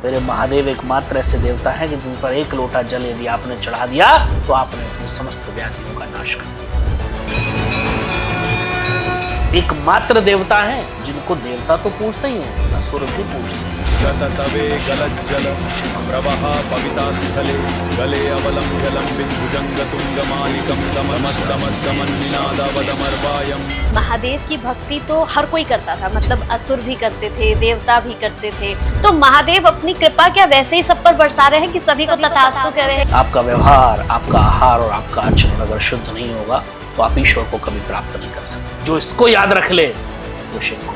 मेरे महादेव एकमात्र ऐसे देवता हैं कि जिन पर एक लोटा जल यदि आपने चढ़ा दिया तो आपने अपनी समस्त व्याधियों का नाश कर दिया। एकमात्र देवता हैं जिनको देवता तो पूजते ही हैं, असुर भी पूजते हैं। तवे गलज्जल प्रवह पविता स्थले गले अवलंब्य लंबित भुजंग तुंगमालिकं दमस्तमस्तमन्निनादवदमर्वायम्। महादेव की भक्ति तो हर कोई करता था, मतलब असुर भी करते थे, देवता भी करते थे। तो महादेव अपनी कृपा क्या वैसे ही सब पर बरसा रहे हैं कि सभी को तथास्तु कह रहे हैं? आपका व्यवहार, आपका आहार और आपका आचरण अगर शुद्ध नहीं होगा तो आप ईश्वर को कभी प्राप्त नहीं कर सकते। जो इसको याद रख ले वो शिव को।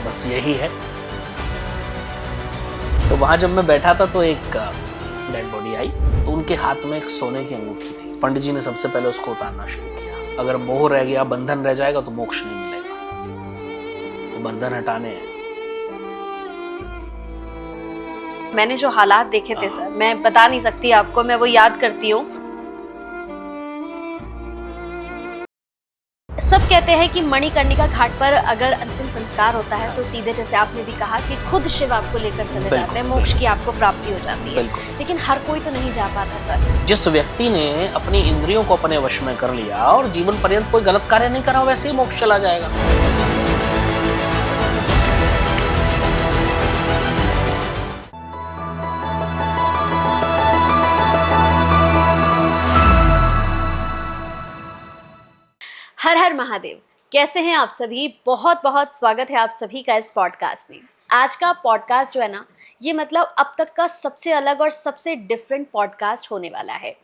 बस यही है। तो वहां जब मैं बैठा था तो एक डेड बॉडी आई, तो उनके हाथ में एक सोने की अंगूठी थी। पंडित जी ने सबसे पहले उसको उतारना शुरू किया। अगर मोह रह गया, बंधन रह जाएगा तो मोक्ष नहीं मिलेगा। तो बंधन हटाने हैं। मैंने जो हालात देखे थे सर, मैं बता नहीं सकती आपको, मैं वो याद करती हूँ। सब कहते हैं कि मणिकर्णिका घाट पर अगर अंतिम संस्कार होता है तो सीधे, जैसे आपने भी कहा, कि खुद शिव आपको लेकर चले जाते हैं, मोक्ष की आपको प्राप्ति हो जाती है। लेकिन हर कोई तो नहीं जा पाता सर। जिस व्यक्ति ने अपनी इंद्रियों को अपने वश में कर लिया और जीवन पर्यंत कोई गलत कार्य नहीं करा, वैसे ही मोक्ष चला जाएगा। हर हर महादेव। कैसे हैं आप सभी? बहुत बहुत स्वागत है आप सभी का इस पॉडकास्ट में। आज का पॉडकास्ट जो है ना, ये मतलब अब तक का सबसे अलग और सबसे डिफरेंट पॉडकास्ट होने वाला है।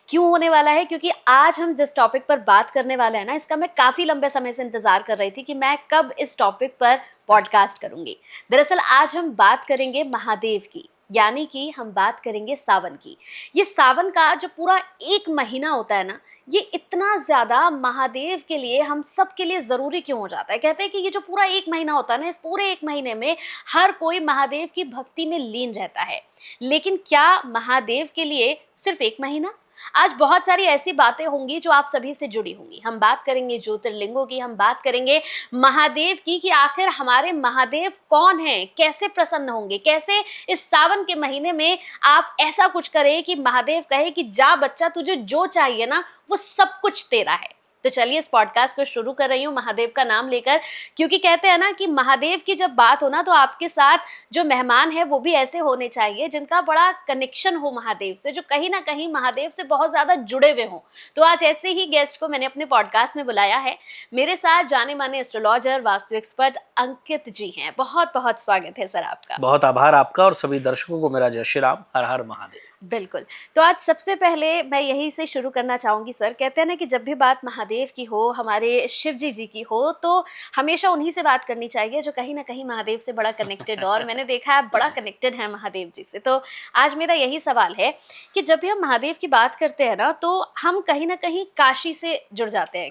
क्यों होने वाला है? क्योंकि आज हम जिस टॉपिक पर बात करने वाले हैं ना, इसका मैं काफ़ी लंबे समय से इंतज़ार कर रही थी कि मैं कब इस टॉपिक पर पॉडकास्ट करूँगी। दरअसल आज हम बात करेंगे महादेव की, यानी कि हम बात करेंगे सावन की। ये सावन का जो पूरा एक महीना होता है ना, ये इतना ज़्यादा महादेव के लिए, हम सब के लिए ज़रूरी क्यों हो जाता है? कहते हैं कि ये जो पूरा एक महीना होता है ना, इस पूरे एक महीने में हर कोई महादेव की भक्ति में लीन रहता है। लेकिन क्या महादेव के लिए सिर्फ एक महीना? आज बहुत सारी ऐसी बातें होंगी जो आप सभी से जुड़ी होंगी। हम बात करेंगे ज्योतिर्लिंगों की, हम बात करेंगे महादेव की, कि आखिर हमारे महादेव कौन हैं, कैसे प्रसन्न होंगे, कैसे इस सावन के महीने में आप ऐसा कुछ करें कि महादेव कहे कि जा बच्चा, तुझे जो चाहिए ना वो सब कुछ तेरा है। तो चलिए इस पॉडकास्ट को शुरू कर रही हूँ महादेव का नाम लेकर, क्योंकि कहते हैं ना कि महादेव की जब बात हो ना, तो आपके साथ जो मेहमान है वो भी ऐसे होने चाहिए जिनका बड़ा कनेक्शन हो महादेव से, जो कहीं ना कहीं महादेव से बहुत ज़्यादा जुड़े हुए हों। तो आज ऐसे ही गेस्ट को मैंने अपने पॉडकास्ट में बुलाया है। मेरे साथ जाने माने एस्ट्रोलॉजर, वास्तु एक्सपर्ट अंकित जी हैं। बहुत बहुत स्वागत है सर आपका। बहुत आभार आपका और सभी दर्शकों को मेरा जय श्री राम। हर हर महादेव। बिल्कुल। तो आज सबसे पहले मैं यही से शुरू करना चाहूँगी सर। कहते हैं ना कि जब भी बात महादेव की हो, हमारे शिव जी की हो, तो हमेशा उन्हीं से बात करनी चाहिए जो कहीं ना कहीं महादेव से बड़ा कनेक्टेड, और मैंने देखा है आप बड़ा कनेक्टेड हैं महादेव जी से। तो आज मेरा यही सवाल है कि जब भी हम महादेव की बात करते हैं ना, तो हम कहीं ना कहीं काशी से जुड़ जाते हैं।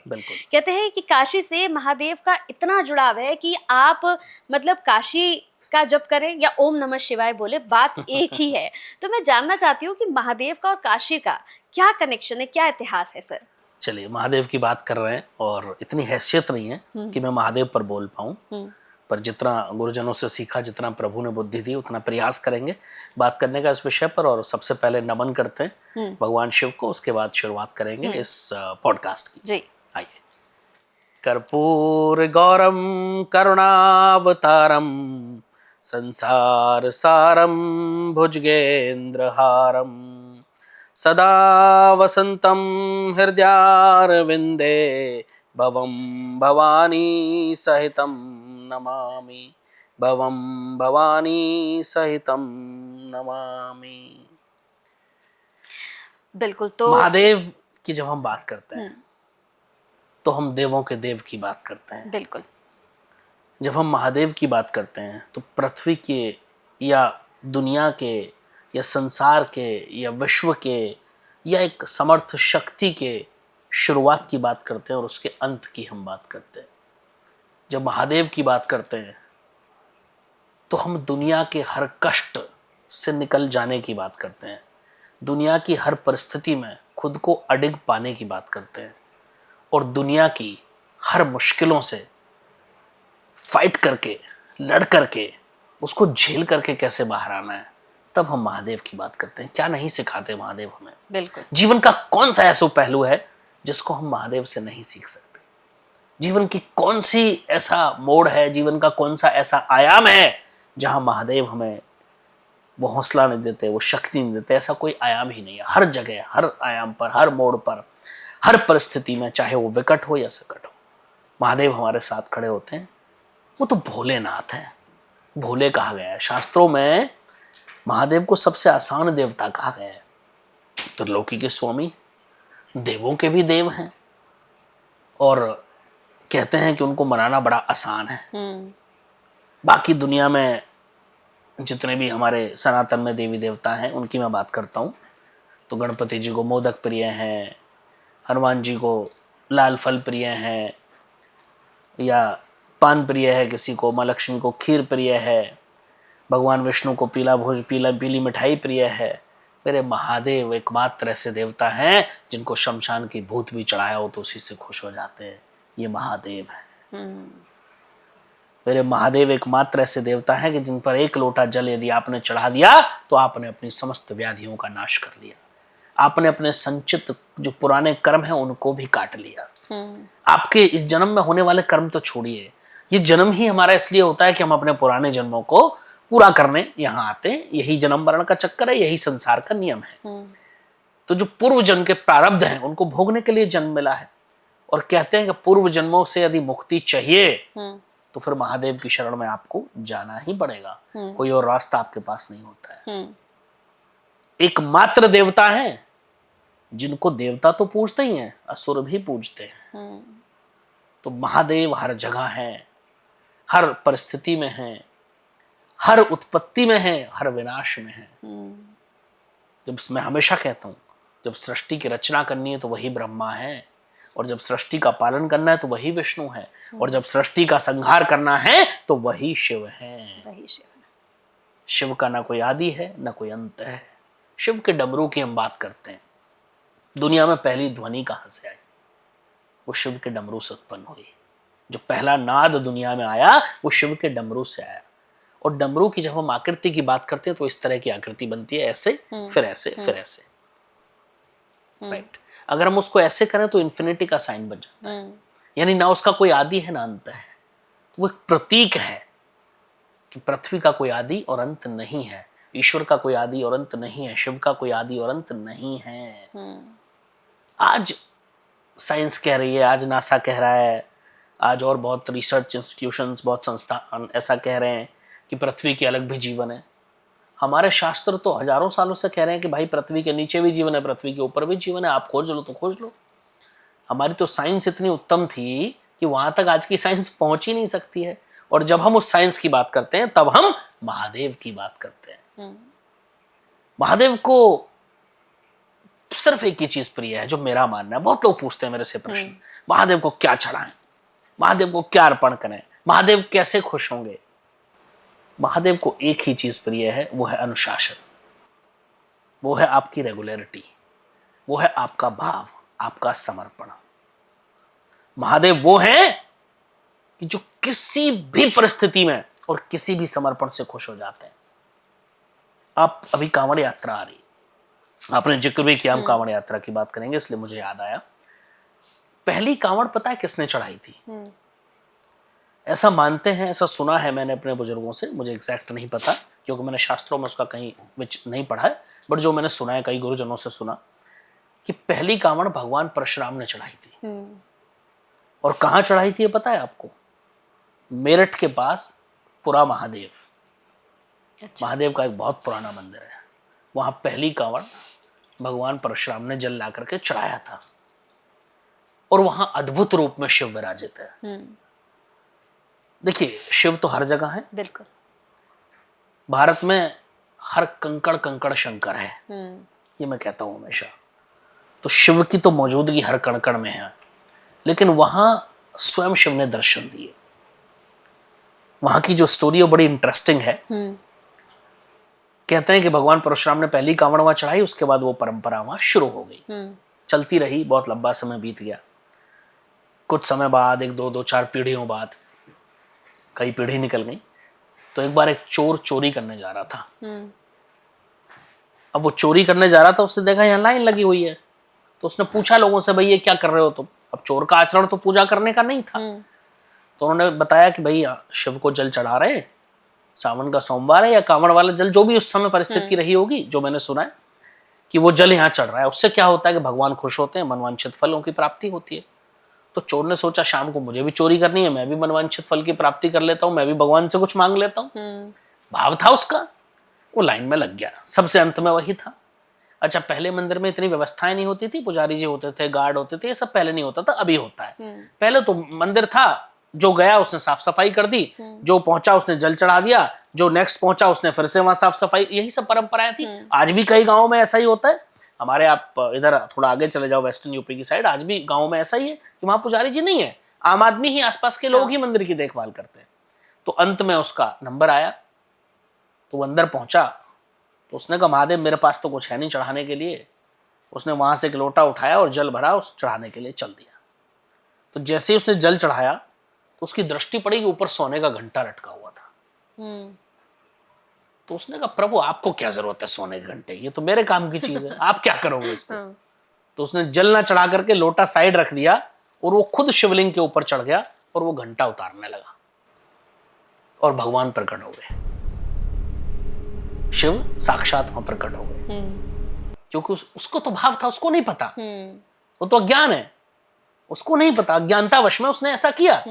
कहते हैं कि काशी से महादेव का इतना जुड़ाव है कि आप मतलब काशी का जप करें या ओम नमः शिवाय बोले, बात एक ही है। तो मैं जानना चाहती हूँ कि महादेव का और काशी का क्या कनेक्शन है, क्या इतिहास है सर? चलिए, महादेव की बात कर रहे हैं और इतनी हैसियत नहीं है कि मैं महादेव पर बोल पाऊँ, पर जितना गुरुजनों से सीखा, जितना प्रभु ने बुद्धि दी, उतना प्रयास करेंगे बात करने का इस विषय पर। और सबसे पहले नमन करते हैं भगवान शिव को, उसके बाद शुरुआत करेंगे इस पॉडकास्ट की। जी आइए। कर्पूर गौरम करुणावतारम संसार सारम भुजगेन्द्रहारम सदा वसंतम हृदयारविंदे भवम भवानी सहितम नमामि, भवम भवानी सहितम नमामि। बिल्कुल। तो महादेव की जब हम बात करते हैं तो हम देवों के देव की बात करते हैं। बिल्कुल। जब हम महादेव की बात करते हैं तो पृथ्वी के या दुनिया के या संसार के या विश्व के या एक समर्थ शक्ति के शुरुआत की बात करते हैं और उसके अंत की हम बात करते हैं। जब महादेव की बात करते हैं तो हम दुनिया के हर कष्ट से निकल जाने की बात करते हैं, दुनिया की हर परिस्थिति में खुद को अडिग पाने की बात करते हैं और दुनिया की हर मुश्किलों से फाइट करके, लड़ करके, उसको झेल करके कैसे बाहर आना है, तब हम महादेव की बात करते हैं। क्या नहीं सिखाते महादेव हमें? बिल्कुल। जीवन का कौन सा ऐसा पहलू है जिसको हम महादेव से नहीं सीख सकते? जीवन की कौन सी ऐसा मोड़ है, जीवन का कौन सा ऐसा आयाम है जहां महादेव हमें वो हौसला नहीं देते, वो शक्ति नहीं देते? ऐसा कोई आयाम ही नहीं है। हर जगह, हर आयाम पर, हर मोड़ पर, हर परिस्थिति में, चाहे वो विकट हो या सकट हो, महादेव हमारे साथ खड़े होते हैं। वो तो भोलेनाथ है, भोले कहा गया है। शास्त्रों में महादेव को सबसे आसान देवता कहा गया है। त्रिलोकी के स्वामी, देवों के भी देव हैं, और कहते हैं कि उनको मनाना बड़ा आसान है। बाकी दुनिया में जितने भी हमारे सनातन में देवी देवता हैं उनकी मैं बात करता हूँ, तो गणपति जी को मोदक प्रिय हैं, हनुमान जी को लाल फल प्रिय हैं, या पान प्रिय है किसी को, माँ लक्ष्मी को खीर प्रिय है, भगवान विष्णु को पीली मिठाई प्रिय है। मेरे महादेव एकमात्र ऐसे देवता हैं जिनको शमशान की भूत भी चढ़ाया हो तो उसी से खुश हो जाते हैं। ये महादेव है। मेरे महादेव एकमात्र ऐसे देवता हैं कि जिन पर एक लोटा जल यदि आपने चढ़ा दिया तो आपने अपनी समस्त व्याधियों का नाश कर लिया। आपने अपने संचित जो पुराने कर्म हैं उनको भी काट लिया। आपके इस जन्म में होने वाले कर्म तो छोड़िए, ये जन्म ही हमारा इसलिए होता है कि हम अपने पुराने जन्मों को पूरा करने यहाँ आते हैं। यही जन्म मरण का चक्कर है, यही संसार का नियम है। तो जो पूर्व जन्म के प्रारब्ध हैं उनको भोगने के लिए जन्म मिला है, और कहते हैं कि पूर्व जन्मों से यदि मुक्ति चाहिए तो फिर महादेव की शरण में आपको जाना ही पड़ेगा। कोई और रास्ता आपके पास नहीं होता है। एकमात्र देवता हैं जिनको देवता तो पूजते ही हैं, असुर भी पूजते हैं। तो महादेव हर जगह हैं, हर परिस्थिति में हैं, हर उत्पत्ति में हैं, हर विनाश में हैं। जब मैं हमेशा कहता हूं, जब सृष्टि की रचना करनी है तो वही ब्रह्मा है, और जब सृष्टि का पालन करना है तो वही विष्णु है, और जब सृष्टि का संहार करना है तो वही शिव है। शिव का ना कोई आदि है ना कोई अंत है। शिव के डमरू की हम बात करते हैं। दुनिया में पहली ध्वनि कहां से आई? वो शिव के डमरू से उत्पन्न हुई। जो पहला नाद दुनिया में आया वो शिव के डमरू से आया। और डमरू की जब हम आकृति की बात करते हैं तो इस तरह की आकृति बनती है, ऐसे फिर ऐसे फिर ऐसे, राइट। अगर हम उसको ऐसे करें तो इन्फिनिटी का साइन बन जाता है, यानी ना उसका कोई आदि है ना अंत है। तो वो एक प्रतीक है कि पृथ्वी का कोई आदि और अंत नहीं है, ईश्वर का कोई आदि और अंत नहीं है, शिव का कोई आदि और अंत नहीं है। आज साइंस कह रही है, आज नासा कह रहा है, आज और बहुत रिसर्च इंस्टीट्यूशंस, बहुत संस्थान ऐसा कह रहे हैं कि पृथ्वी के अलग भी जीवन है। हमारे शास्त्र तो हजारों सालों से कह रहे हैं कि भाई पृथ्वी के नीचे भी जीवन है, पृथ्वी के ऊपर भी जीवन है, आप खोज लो तो खोज लो। हमारी तो साइंस इतनी उत्तम थी कि वहां तक आज की साइंस पहुंच ही नहीं सकती है। और जब हम उस साइंस की बात करते हैं तब हम महादेव की बात करते हैं। महादेव को सिर्फ एक ही चीज प्रिय है, जो मेरा मानना है। बहुत लोग पूछते हैं मेरे से प्रश्न, महादेव को क्या चढ़ाएं, महादेव को क्या अर्पण करें, महादेव कैसे खुश होंगे? महादेव को एक ही चीज प्रिय है, वो है अनुशासन, वो है आपकी रेगुलरिटी, वो है आपका भाव, आपका समर्पण। महादेव वो है कि जो किसी भी परिस्थिति में और किसी भी समर्पण से खुश हो जाते हैं। आप अभी कांवड़ यात्रा आ रही, आपने जिक्र भी किया, हम कांवड़ यात्रा की बात करेंगे इसलिए मुझे याद आया। पहली कांवड़ पता है किसने चढ़ाई थी? ऐसा मानते हैं, ऐसा सुना है मैंने अपने बुजुर्गों से, मुझे एग्जैक्ट नहीं पता क्योंकि मैंने शास्त्रों में उसका कहीं नहीं पढ़ा है, बट जो मैंने सुना है, कई गुरुजनों से सुना कि पहली कांवड़ भगवान परशुराम ने चढ़ाई थी। और कहाँ चढ़ाई थी ये पता है आपको? मेरठ के पास पुरा महादेव, अच्छा। महादेव का एक बहुत पुराना मंदिर है, वहां पहली कांवड़ भगवान परशुराम ने जल ला करके चढ़ाया था। और वहां अद्भुत रूप में शिव विराजित है। देखिए, शिव तो हर जगह है, बिल्कुल। भारत में हर कंकड़ कंकड़ शंकर है, ये मैं कहता हूं हमेशा। तो शिव की तो मौजूदगी हर कणकण में है, लेकिन वहां स्वयं शिव ने दर्शन दिए। वहां की जो स्टोरी है बड़ी इंटरेस्टिंग है। कहते हैं कि भगवान परशुराम ने पहली कांवड़ वहां चढ़ाई, उसके बाद वो परंपरा वहां शुरू हो गई, चलती रही, बहुत लंबा समय बीत गया। कुछ समय बाद, एक दो चार पीढ़ियों बाद कई पीढ़ी निकल गई। तो एक बार एक चोर चोरी करने जा रहा था। अब वो चोरी करने जा रहा था, उसने देखा यहाँ लाइन लगी हुई है, तो उसने पूछा लोगों से, भाई ये क्या कर रहे हो तुम? अब चोर का आचरण तो पूजा करने का नहीं था। तो उन्होंने बताया कि भाई शिव को जल चढ़ा रहे, सावन का सोमवार है या कांवड़ वाला जल, जो भी उस समय परिस्थिति रही होगी, जो मैंने सुना है कि वो जल यहाँ चढ़ रहा है, उससे क्या होता है कि भगवान खुश होते हैं, मनवांछित फलों की प्राप्ति होती है। तो चोर ने सोचा शाम को मुझे भी चोरी करनी है, मैं भी मनवांछित फल की प्राप्ति कर लेता हूँ, मैं भी भगवान से कुछ मांग लेता हूँ। भाव था उसका, वो लाइन में लग गया। सबसे अंत में वही था। अच्छा, पहले मंदिर में इतनी व्यवस्थाएं नहीं होती थी, पुजारी जी होते थे, गार्ड होते थे, ये सब पहले नहीं होता था, अभी होता है। पहले तो मंदिर था, जो गया उसने साफ सफाई कर दी, जो पहुंचा उसने जल चढ़ा दिया, जो नेक्स्ट पहुंचा उसने फिर से वहां साफ सफाई, यही सब परंपराएं थी। आज भी कई गाँवों में ऐसा ही होता है। हमारे, आप इधर थोड़ा आगे चले जाओ वेस्टर्न यूपी की साइड, आज भी गाँव में ऐसा ही है कि वहां पुजारी जी नहीं है, आम आदमी ही, आसपास के लोग ही मंदिर की देखभाल करते हैं। तो अंत में उसका नंबर आया, तो वो अंदर पहुंचा, तो उसने कहा महादेव मेरे पास तो कुछ है नहीं चढ़ाने के लिए। उसने वहां से एक लोटा उठाया और जल भरा, उस चढ़ाने के लिए चल दिया। तो जैसे ही उसने जल चढ़ाया तो उसकी दृष्टि पड़ी कि ऊपर सोने का घंटा लटका हुआ था। तो उसने कहा प्रभु आपको क्या जरूरत है सोने के घंटे, ये तो मेरे काम की चीज है, आप क्या करोगे इसको? तो उसने जल ना चढ़ा करके लोटा साइड रख दिया और वो खुद शिवलिंग के ऊपर चढ़ गया और वो घंटा उतारने लगा और भगवान प्रकट हो गए। शिव साक्षात वहां प्रकट हो गए, क्योंकि उसको तो भाव था, उसको नहीं पता, वो तो अज्ञान है, उसको नहीं पता, अज्ञानतावश में उसने ऐसा किया।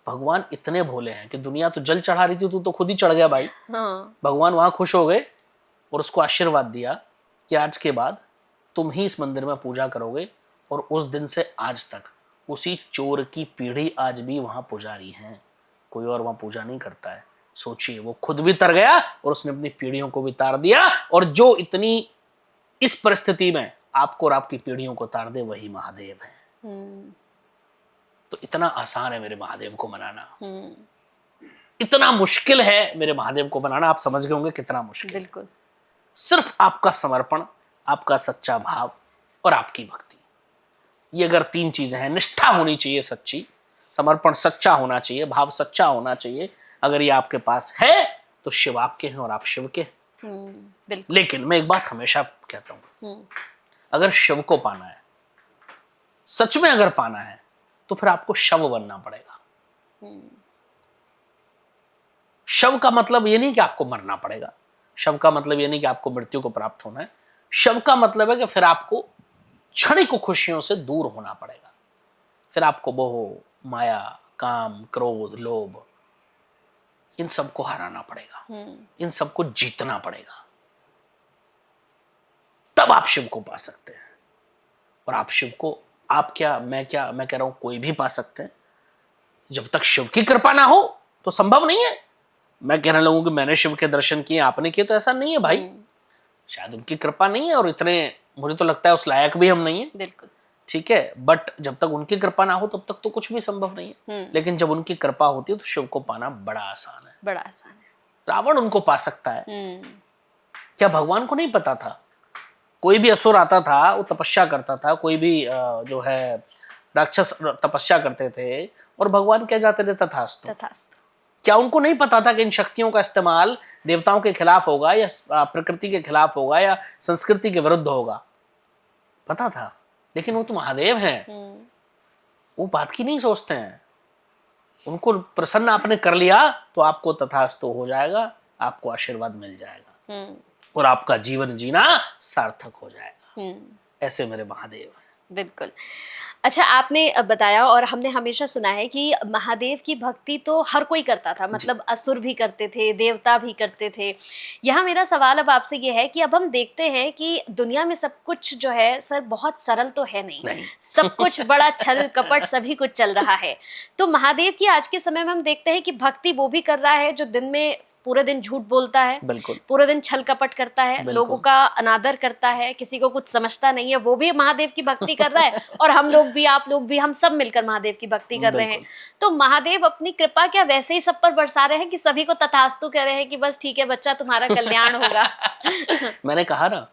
भगवान इतने भोले हैं कि दुनिया तो जल चढ़ा रही थी, तू तो खुद ही चढ़ गया भाई। भगवान वहां खुश हो गए और उसको आशीर्वाद दिया कि आज के बाद तुम ही इस मंदिर में पूजा करोगे। और उस दिन से आज तक उसी चोर की पीढ़ी आज भी वहां पुजारी हैं, कोई और वहां पूजा नहीं करता है। सोचिए, वो खुद भी तर गया और उसने अपनी पीढ़ियों को भी तार दिया, और जो इतनी इस परिस्थिति में आपको और आपकी पीढ़ियों को तार दे वही महादेव है। तो इतना आसान है मेरे महादेव को मनाना, इतना मुश्किल है मेरे महादेव को बनाना। आप समझ गए होंगे कितना मुश्किल। बिल्कुल। सिर्फ आपका समर्पण, आपका सच्चा भाव और आपकी भक्ति, ये अगर तीन चीजें हैं, निष्ठा होनी चाहिए सच्ची, समर्पण सच्चा होना चाहिए, भाव सच्चा होना चाहिए, अगर ये आपके पास है तो शिव आपके हैं और आप शिव के हैं। लेकिन मैं एक बात हमेशा कहता हूं, अगर शिव को पाना है, सच में अगर पाना है, तो फिर आपको शव बनना पड़ेगा। शव का मतलब ये नहीं कि आपको मरना पड़ेगा, शव का मतलब ये नहीं कि आपको मृत्यु को प्राप्त होना है। शव का मतलब है कि फिर आपको क्षणिक खुशियों से दूर होना पड़ेगा, फिर आपको मोह, माया, काम, क्रोध, लोभ, इन सबको हराना पड़ेगा, इन सबको जीतना पड़ेगा, तब आप शिव को पा सकते हैं। और आप शिव को, आप क्या, मैं कह रहा हूं कोई भी पा सकते हैं। जब तक शिव की कृपा ना हो तो संभव नहीं है। मैं कहने लगूं कि मैंने शिव के दर्शन किए, आपने किए, तो ऐसा नहीं है भाई। शायद उनकी कृपा नहीं है, और इतने मुझे तो लगता है उस लायक भी हम नहीं है। बिल्कुल ठीक है, बट जब तक उनकी कृपा ना हो तब तक तो कुछ भी संभव नहीं है। लेकिन जब उनकी कृपा होती है तो शिव को पाना बड़ा आसान है, बड़ा आसान है। रावण उनको पा सकता है, क्या भगवान को नहीं पता था? कोई भी असुर आता था, वो तपस्या करता था, कोई भी जो है राक्षस तपस्या करते थे, और भगवान क्या जाते थे तथास्तु। क्या उनको नहीं पता था कि इन शक्तियों का इस्तेमाल देवताओं के खिलाफ होगा, या प्रकृति के खिलाफ होगा, या संस्कृति के विरुद्ध होगा? पता था, लेकिन वो तो महादेव हैं, वो बात की नहीं सोचते हैं। उनको प्रसन्न आपने कर लिया तो आपको तथास्तु हो जाएगा, आपको आशीर्वाद मिल जाएगा, और आपका जीवन जीना सार्थक हो जाएगा। ऐसे मेरे महादेव हैं। बिल्कुल। अच्छा, आपने बताया और हमने हमेशा सुना है कि महादेव की भक्ति तो हर कोई करता था, मतलब असुर भी करते थे, देवता भी करते थे। यहाँ मेरा सवाल अब आपसे ये है कि अब हम देखते हैं कि दुनिया में सब कुछ जो है सर बहुत सरल तो है नहीं। सब कुछ बड़ा छल कपट सभी कुछ चल रहा है। तो महादेव की आज के समय में हम देखते हैं कि भक्ति वो भी कर रहा है जो दिन में पूरे दिन झूठ बोलता है, पूरे दिन छल कपट करता है, लोगों का अनादर करता है, किसी को कुछ समझता नहीं है, वो भी महादेव की भक्ति कर रहा है। और हम लोग भी, आप लोग भी, हम सब मिलकर महादेव की भक्ति कर रहे हैं। तो महादेव अपनी कृपा क्या वैसे ही सब पर बरसा रहे हैं कि सभी को तथास्तु कह रहे हैं कि बस ठीक है बच्चा, तुम्हारा कल्याण होगा? मैंने कहा ना,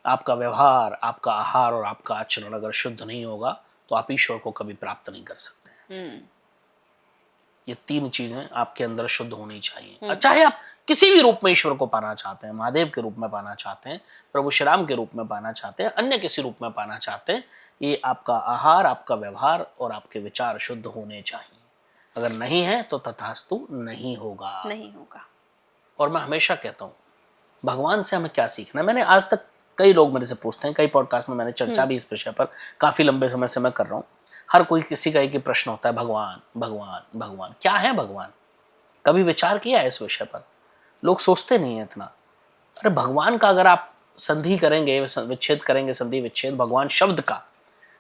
आपका व्यवहार, आपका आहार और आपका आचरण अगर शुद्ध नहीं होगा तो आप ईश्वर को कभी प्राप्त नहीं कर सकते। ये 3 चीजें आपके अंदर शुद्ध होनी चाहिए। चाहे आप किसी भी रूप में ईश्वर को पाना चाहते हैं, महादेव के रूप में पाना चाहते हैं, प्रभु श्री राम के रूप में पाना चाहते हैं, अन्य किसी रूप में पाना चाहते हैं, ये आपका आहार, आपका व्यवहार और आपके विचार शुद्ध होने चाहिए। अगर नहीं है तो तथास्तु नहीं होगा। नहीं होगा। और मैं हमेशा कहता हूँ भगवान से हमें क्या सीखना है। मैंने आज तक, कई लोग मेरे से पूछते हैं, कई पॉडकास्ट में मैंने चर्चा भी इस विषय पर काफी लंबे समय से मैं कर रहा हूँ। हर कोई किसी का एक ही प्रश्न होता है, भगवान भगवान भगवान, क्या है भगवान? कभी विचार किया है इस विषय पर? लोग सोचते नहीं है इतना। अरे भगवान का अगर आप संधि करेंगे, विच्छेद करेंगे, संधि विच्छेद भगवान शब्द का,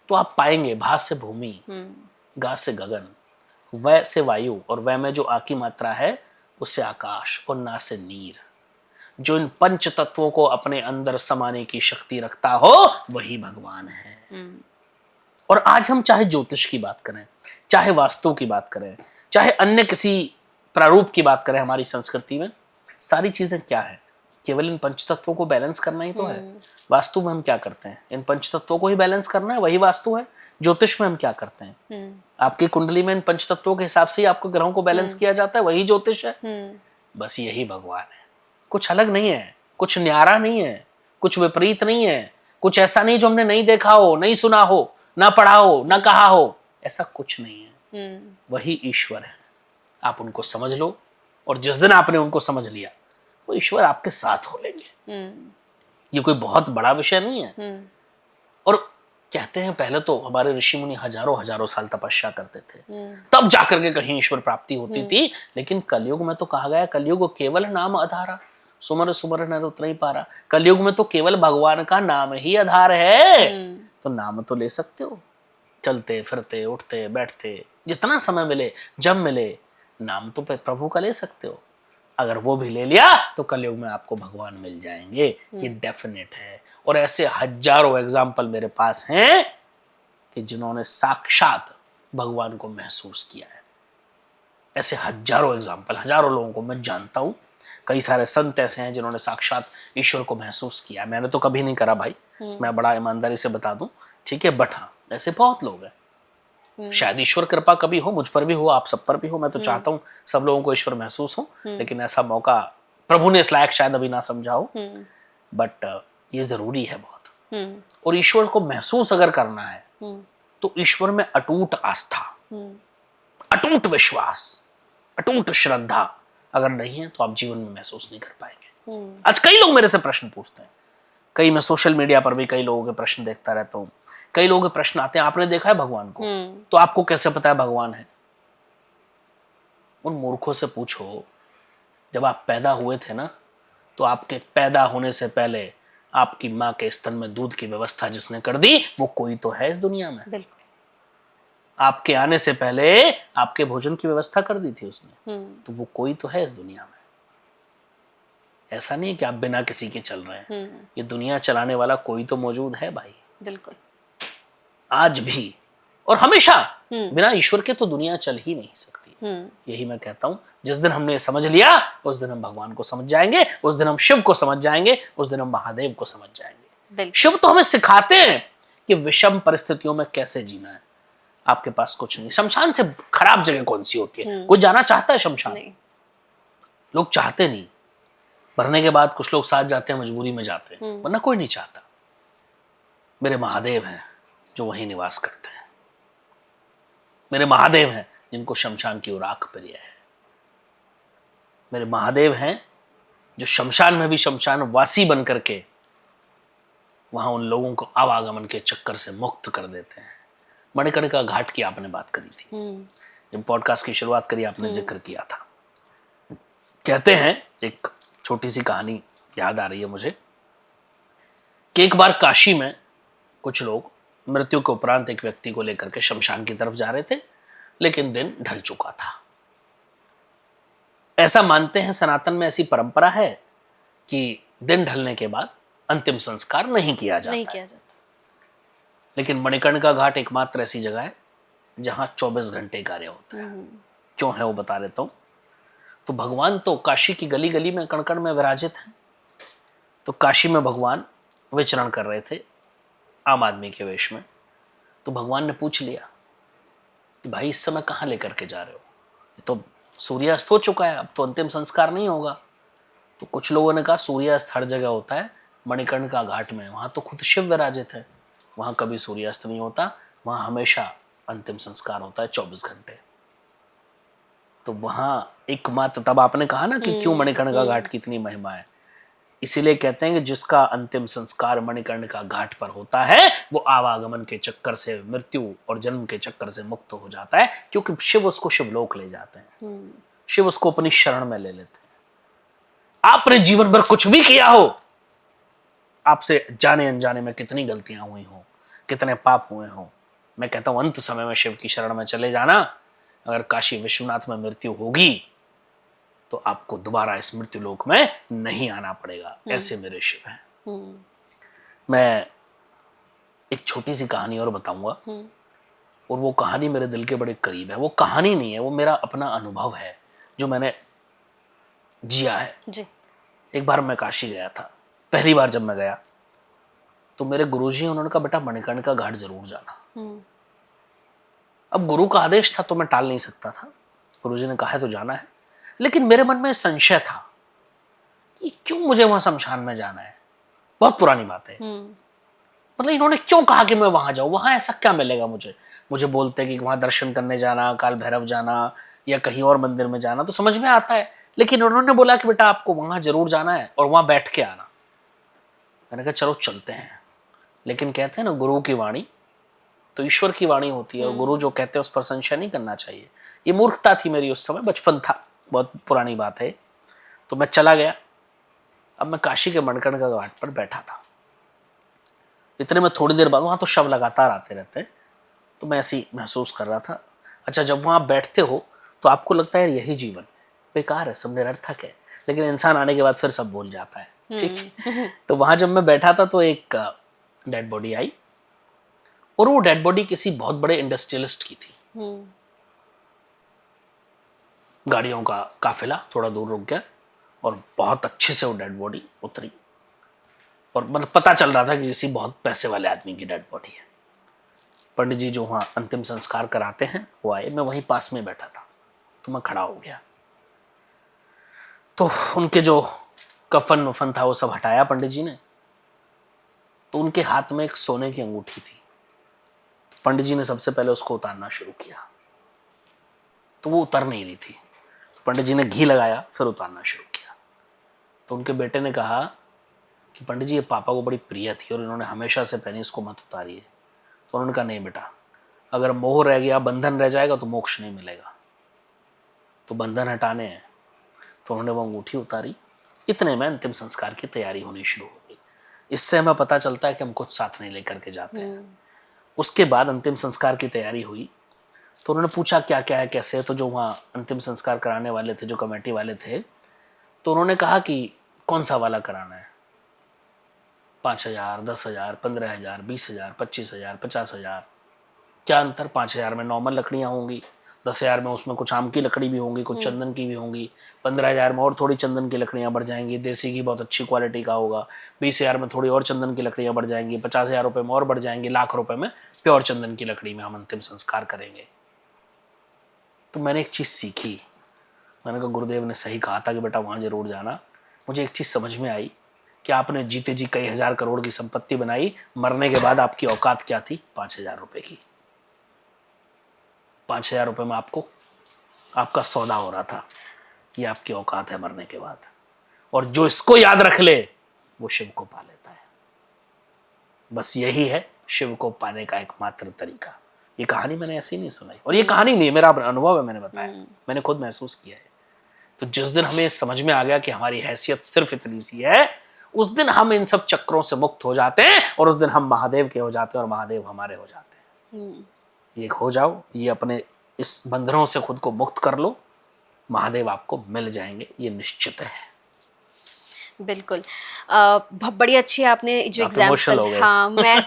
तो आप पाएंगे भा से भूमि, गा से गगन, वय से वायु, और वय में जो आ की मात्रा है उससे आकाश, और ना से नीर। जो इन पंच तत्वों को अपने अंदर समाने की शक्ति रखता हो वही भगवान है। और आज हम चाहे ज्योतिष की बात करें, चाहे वास्तु की बात करें, चाहे अन्य किसी प्रारूप की बात करें, हमारी संस्कृति में सारी चीजें क्या है? केवल इन पंच तत्वों को बैलेंस करना ही तो है। वास्तु में हम क्या करते हैं? इन पंच तत्वों को ही बैलेंस करना है, वही वास्तु है। ज्योतिष में हम क्या करते हैं? आपकी कुंडली में इन पंच तत्वों के हिसाब से ही आपको ग्रहों को बैलेंस किया जाता है, वही ज्योतिष है। बस यही भगवान है, कुछ अलग नहीं है, कुछ न्यारा नहीं है, कुछ विपरीत नहीं है, कुछ ऐसा नहीं जो हमने नहीं देखा हो, नहीं सुना हो, ना पढ़ा हो, ना कहा हो, ऐसा कुछ नहीं है। वही ईश्वर है। आप उनको समझ लो, और जिस दिन आपने उनको समझ लिया वो ईश्वर आपके साथ हो लेंगे। ये कोई बहुत बड़ा विषय नहीं है। और कहते हैं पहले तो हमारे ऋषि मुनि हजारों हजारों साल तपस्या करते थे, तब जाकर के कहीं ईश्वर प्राप्ति होती थी। लेकिन कलयुग में तो कहा गया, कलयुग केवल नाम आधारा, सुमर सुमर नर उतर ही पारा। कलयुग में तो केवल भगवान का नाम ही आधार है। तो नाम तो ले सकते हो, चलते फिरते उठते बैठते, जितना समय मिले, जब मिले, नाम तो प्रभु का ले सकते हो। अगर वो भी ले लिया तो कलयुग में आपको भगवान मिल जाएंगे, ये डेफिनेट है। और ऐसे हजारों एग्जाम्पल मेरे पास हैं कि जिन्होंने साक्षात भगवान को महसूस किया है। ऐसे हजारों एग्जाम्पल, हजारों लोगों को मैं जानता हूँ। कई सारे संत ऐसे हैं जिन्होंने साक्षात ईश्वर को महसूस किया। मैंने तो कभी नहीं करा भाई, मैं बड़ा ईमानदारी से बता दूं, ठीक है। बट हाँ, ऐसे बहुत लोग हैं। शायद ईश्वर कृपा कभी हो, मुझ पर भी हो, आप सब पर भी हो। मैं तो चाहता हूँ सब लोगों को ईश्वर महसूस हो, लेकिन ऐसा मौका प्रभु ने इस लायक शायद अभी ना समझा हो। बट ये जरूरी है बहुत। और ईश्वर को महसूस अगर करना है तो ईश्वर में अटूट आस्था, अटूट विश्वास, अटूट श्रद्धा अगर नहीं है तो आप जीवन में महसूस नहीं कर पाएंगे। आज कई लोग मेरे से प्रश्न पूछते हैं, कई मैं सोशल मीडिया पर भी कई लोगों के प्रश्न देखता रहता हूँ। कई लोगों के प्रश्न आते हैं, आपने देखा है भगवान को? तो आपको कैसे पता है भगवान है? उन मूर्खों से पूछो, जब आप पैदा हुए थे ना, तो आपके पैदा होने से पहले आपकी माँ के स्तन में दूध की व्यवस्था जिसने कर दी, वो कोई तो है इस दुनिया में। बिल्कुल। आपके आने से पहले आपके भोजन की व्यवस्था कर दी थी उसने, तो वो कोई तो है इस दुनिया में। ऐसा नहीं है कि आप बिना किसी के चल रहे हैं। ये दुनिया चलाने वाला कोई तो मौजूद है भाई। बिल्कुल। आज भी और हमेशा बिना ईश्वर के तो दुनिया चल ही नहीं सकती। यही मैं कहता हूं, जिस दिन हमने समझ लिया उस दिन हम भगवान को समझ जाएंगे, उस दिन हम शिव को समझ जाएंगे, उस दिन हम महादेव को समझ जाएंगे। शिव तो हमें सिखाते हैं कि विषम परिस्थितियों में कैसे जीना है। आपके पास कुछ नहीं, शमशान से खराब जगह कौन सी होती है? कोई जाना चाहता है शमशान? लोग चाहते नहीं। मरने के बाद कुछ लोग साथ जाते हैं, मजबूरी में जाते हैं, वरना कोई नहीं चाहता। मेरे महादेव हैं जो वहीं निवास करते हैं। मेरे महादेव हैं जिनको शमशान की ओर आंख प्रिय है। मेरे महादेव हैं जो शमशान में भी शमशान वासी बन करके वहां उन लोगों को आवागमन के चक्कर से मुक्त कर देते हैं। मणिकर्णिका घाट की आपने बात करी थी, जब पॉडकास्ट की शुरुआत करी आपने जिक्र किया था। कहते हैं, एक छोटी सी कहानी याद आ रही है मुझे, कि एक बार काशी में कुछ लोग मृत्यु के उपरांत एक व्यक्ति को लेकर के शमशान की तरफ जा रहे थे, लेकिन दिन ढल चुका था। ऐसा मानते हैं, सनातन में ऐसी परंपरा है कि दिन ढलने के बाद अंतिम संस्कार नहीं किया जाता। लेकिन मणिकर्णिका घाट एकमात्र ऐसी जगह है जहां 24 घंटे कार्य होता है। क्यों है वो बता देता हूं। तो भगवान तो काशी की गली गली में, कण कण में विराजित हैं। तो काशी में भगवान विचरण कर रहे थे आम आदमी के वेश में। तो भगवान ने पूछ लिया कि भाई इस समय कहाँ लेकर के जा रहे हो? ये तो सूर्यास्त हो चुका है, अब तो अंतिम संस्कार नहीं होगा। तो कुछ लोगों ने कहा सूर्यास्त हर जगह होता है, मणिकर्णिका घाट में वहां तो खुद शिव विराजित है, वहां कभी सूर्यास्त नहीं होता, वहां हमेशा अंतिम संस्कार होता है 24 घंटे। तो वहां एकमात्र, तब आपने कहा ना कि क्यों मणिकर्णिका घाट की इतनी महिमा है, इसीलिए कहते हैं कि जिसका अंतिम संस्कार मणिकर्णिका घाट पर होता है वो आवागमन के चक्कर से, मृत्यु और जन्म के चक्कर से मुक्त हो जाता है, क्योंकि शिव उसको शिवलोक ले जाते हैं, शिव उसको अपनी शरण में ले लेते हैं। आपने जीवन भर कुछ भी किया हो, आपसे जाने अनजाने में कितनी गलतियां हुई हो, कितने पाप हुए हो, मैं कहता हूं अंत समय में शिव की शरण में चले जाना। अगर काशी विश्वनाथ में मृत्यु होगी तो आपको दोबारा इस मृत्यु लोक में नहीं आना पड़ेगा, ऐसे मेरे शिव हैं। मैं एक छोटी सी कहानी और बताऊंगा, और वो कहानी मेरे दिल के बड़े करीब है। वो कहानी नहीं है, वो मेरा अपना अनुभव है जो मैंने जिया है जी। एक बार मैं काशी गया था, पहली बार जब मैं गया तो मेरे गुरुजी उन्होंने कहा बेटा मणिकर्णिका घाट जरूर जाना। अब गुरु का आदेश था तो मैं टाल नहीं सकता था, गुरुजी ने कहा है तो जाना है। लेकिन मेरे मन में संशय था कि क्यों मुझे वहां शमशान में जाना है, बहुत पुरानी बात है। मतलब इन्होंने क्यों कहा कि मैं वहां जाऊं, वहां ऐसा क्या मिलेगा मुझे। मुझे बोलते कि वहां दर्शन करने जाना, काल भैरव जाना या कहीं और मंदिर में जाना तो समझ में आता है, लेकिन उन्होंने बोला कि बेटा आपको वहां जरूर जाना है और वहां बैठ के आना। मैंने कहा चलो चलते हैं। लेकिन कहते हैं ना गुरु की वाणी तो ईश्वर की वाणी होती है, और गुरु जो कहते हैं उस पर संशय नहीं करना चाहिए। ये मूर्खता थी मेरी उस समय, बचपन था, बहुत पुरानी बात है। तो मैं चला गया। अब मैं काशी के मणिकर्णिका घाट पर बैठा था, इतने में थोड़ी देर बाद वहां तो शव लगातार आते रहते हैं, तो मैं ऐसे ही महसूस कर रहा था। अच्छा, जब वहां बैठते हो तो आपको लगता है यही जीवन बेकार है, सब निरर्थक है, लेकिन इंसान आने के बाद फिर सब भूल जाता है, ठीक है। तो वहां जब मैं बैठा था तो एक डेड बॉडी आई, और वो डेड बॉडी किसी बहुत बड़े इंडस्ट्रियलिस्ट की थी। गाड़ियों का काफिला थोड़ा दूर रुक गया और बहुत अच्छे से वो डेड बॉडी उतरी, और मतलब पता चल रहा था कि किसी बहुत पैसे वाले आदमी की डेड बॉडी है। पंडित जी जो वहां अंतिम संस्कार कराते हैं वो आए, मैं वहीं पास में बैठा था, तो मैं खड़ा हो गया। तो उनके जो कफन वफन था वो सब हटाया पंडित जी ने, तो उनके हाथ में एक सोने की अंगूठी थी। पंडित जी ने सबसे पहले उसको उतारना शुरू किया, तो वो उतर नहीं रही थी। तो पंडित जी ने घी लगाया, फिर उतारना शुरू किया। तो उनके बेटे ने कहा कि पंडित जी ये पापा को बड़ी प्रिय थी और इन्होंने हमेशा से पहनी, इसको मत उतारिए। तो उन्होंने कहा नहीं बेटा, अगर मोह रह गया, बंधन रह जाएगा तो मोक्ष नहीं मिलेगा, तो बंधन हटाने हैं। तो उन्होंने वो अंगूठी उतारी। इतने में अंतिम संस्कार की तैयारी होनी शुरू हो गई। इससे हमें पता चलता है कि हम कुछ साथ नहीं लेकर के जाते हैं। उसके बाद अंतिम संस्कार की तैयारी हुई, तो उन्होंने पूछा क्या क्या है, कैसे है। तो जो वहाँ अंतिम संस्कार कराने वाले थे, जो कमेटी वाले थे, तो उन्होंने कहा कि कौन सा वाला कराना है, 5,000, 10,000, 15,000, 20,000, 25,000, 50,000, क्या अंतर। 5,000 में नॉर्मल लकड़ियाँ होंगी, 10,000 में उसमें कुछ आम की लकड़ी भी होंगी, कुछ चंदन की भी होंगी, 15,000 में और थोड़ी चंदन की लकड़ियाँ बढ़ जाएंगी, देसी की बहुत अच्छी क्वालिटी का होगा, 20,000 में थोड़ी और चंदन की लकड़ियाँ बढ़ जाएंगी, 50,000 रुपये में और बढ़ जाएंगी, लाख रुपए में प्योर चंदन की लकड़ी में हम अंतिम संस्कार करेंगे। तो मैंने एक चीज़ सीखी, मैंने कहा गुरुदेव ने सही कहा था कि बेटा वहाँ जरूर जाना। मुझे एक चीज़ समझ में आई कि आपने जीते जी कई हजार करोड़ की संपत्ति बनाई, मरने के बाद आपकी औकात क्या थी, 5,000 रुपये की। 5,000 रुपये में आपको आपका सौदा हो रहा था, ये आपकी औकात है मरने के बाद। और जो इसको याद रख ले वो शिव को पा लेता है। बस यही है शिव को पाने का एकमात्र तरीका। ये कहानी मैंने ऐसे ही नहीं सुनाई, और ये कहानी नहीं, मेरा अनुभव है, मैंने बताया, मैंने खुद महसूस किया है। तो जिस दिन हमें समझ में आ गया कि हमारी हैसियत सिर्फ इतनी सी है, उस दिन हम इन सब चक्रों से मुक्त हो जाते हैं, और उस दिन हम महादेव के हो जाते हैं और महादेव हमारे हो जाते हैं। ये हो जाओ, ये अपने इस बंधनों से खुद को मुक्त कर लो, महादेव आपको मिल जाएंगे, ये निश्चित है। बिल्कुल। बड़ी अच्छी आपने जो आप emotional हो एग्जाम्पल, गए। हाँ मैं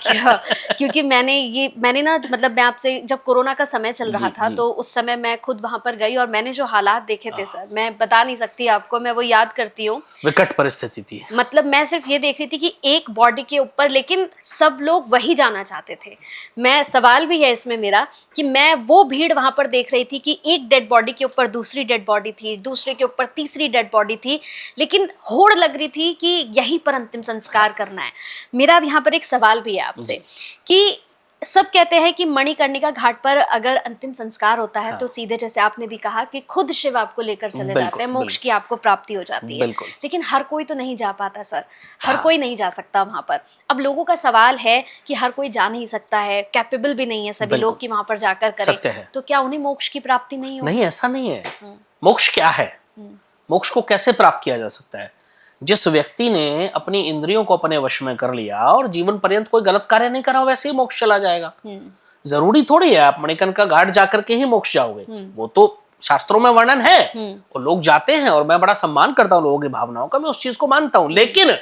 क्योंकि मैंने ना मतलब मैं आपसे, जब कोरोना का समय चल रहा जी था जी। तो उस समय मैं खुद वहां पर गई और मैंने जो हालात देखे थे सर, मैं बता नहीं सकती आपको, मैं वो याद करती हूँ। विकट परिस्थिति थी। मतलब मैं सिर्फ ये देख रही थी कि एक बॉडी के ऊपर, लेकिन सब लोग वही जाना चाहते थे। मैं, सवाल भी है इसमें मेरा कि मैं वो भीड़ वहां पर देख रही थी कि एक डेड बॉडी के ऊपर दूसरी डेड बॉडी थी, दूसरे के ऊपर तीसरी डेड बॉडी थी, लेकिन होड़ लग रही थी कि यहीं पर अंतिम संस्कार करना है। मेरा अब यहाँ पर एक सवाल भी है आपसे कि सब कहते हैं कि मणिकर्णिका घाट पर अगर अंतिम संस्कार होता है हाँ। तो सीधे, जैसे आपने भी कहा, कि खुद शिव आपको लेकर चले बिल्कुल, जाते हैं, मोक्ष बिल्कुल। की आपको प्राप्ति हो जाती है। बिल्कुल। लेकिन हर कोई तो नहीं जा पाता सर, हर हाँ। कोई नहीं जा सकता वहां पर। अब लोगों का सवाल है कि हर कोई जा नहीं सकता है, कैपेबल भी नहीं है सभी बिल्कुल। लोग कि वहां पर जाकर करें, सत्य है। तो क्या उन्हें मोक्ष की प्राप्ति नहीं नहीं, होगी? ऐसा नहीं है। मोक्ष क्या है? मोक्ष को कैसे प्राप्त किया जा सकता है? जिस व्यक्ति ने अपनी इंद्रियों को अपने वश में कर लिया और जीवन पर्यंत कोई गलत कार्य नहीं करा, वैसे ही मोक्ष चला जाएगा। जरूरी थोड़ी है आप मणिकर्णिका घाट जाकर के ही मोक्ष जाओगे। वो तो शास्त्रों में वर्णन है और लोग जाते हैं, और मैं बड़ा सम्मान करता हूँ लोगों की भावनाओं का, मैं उस चीज को मानता हूं। लेकिन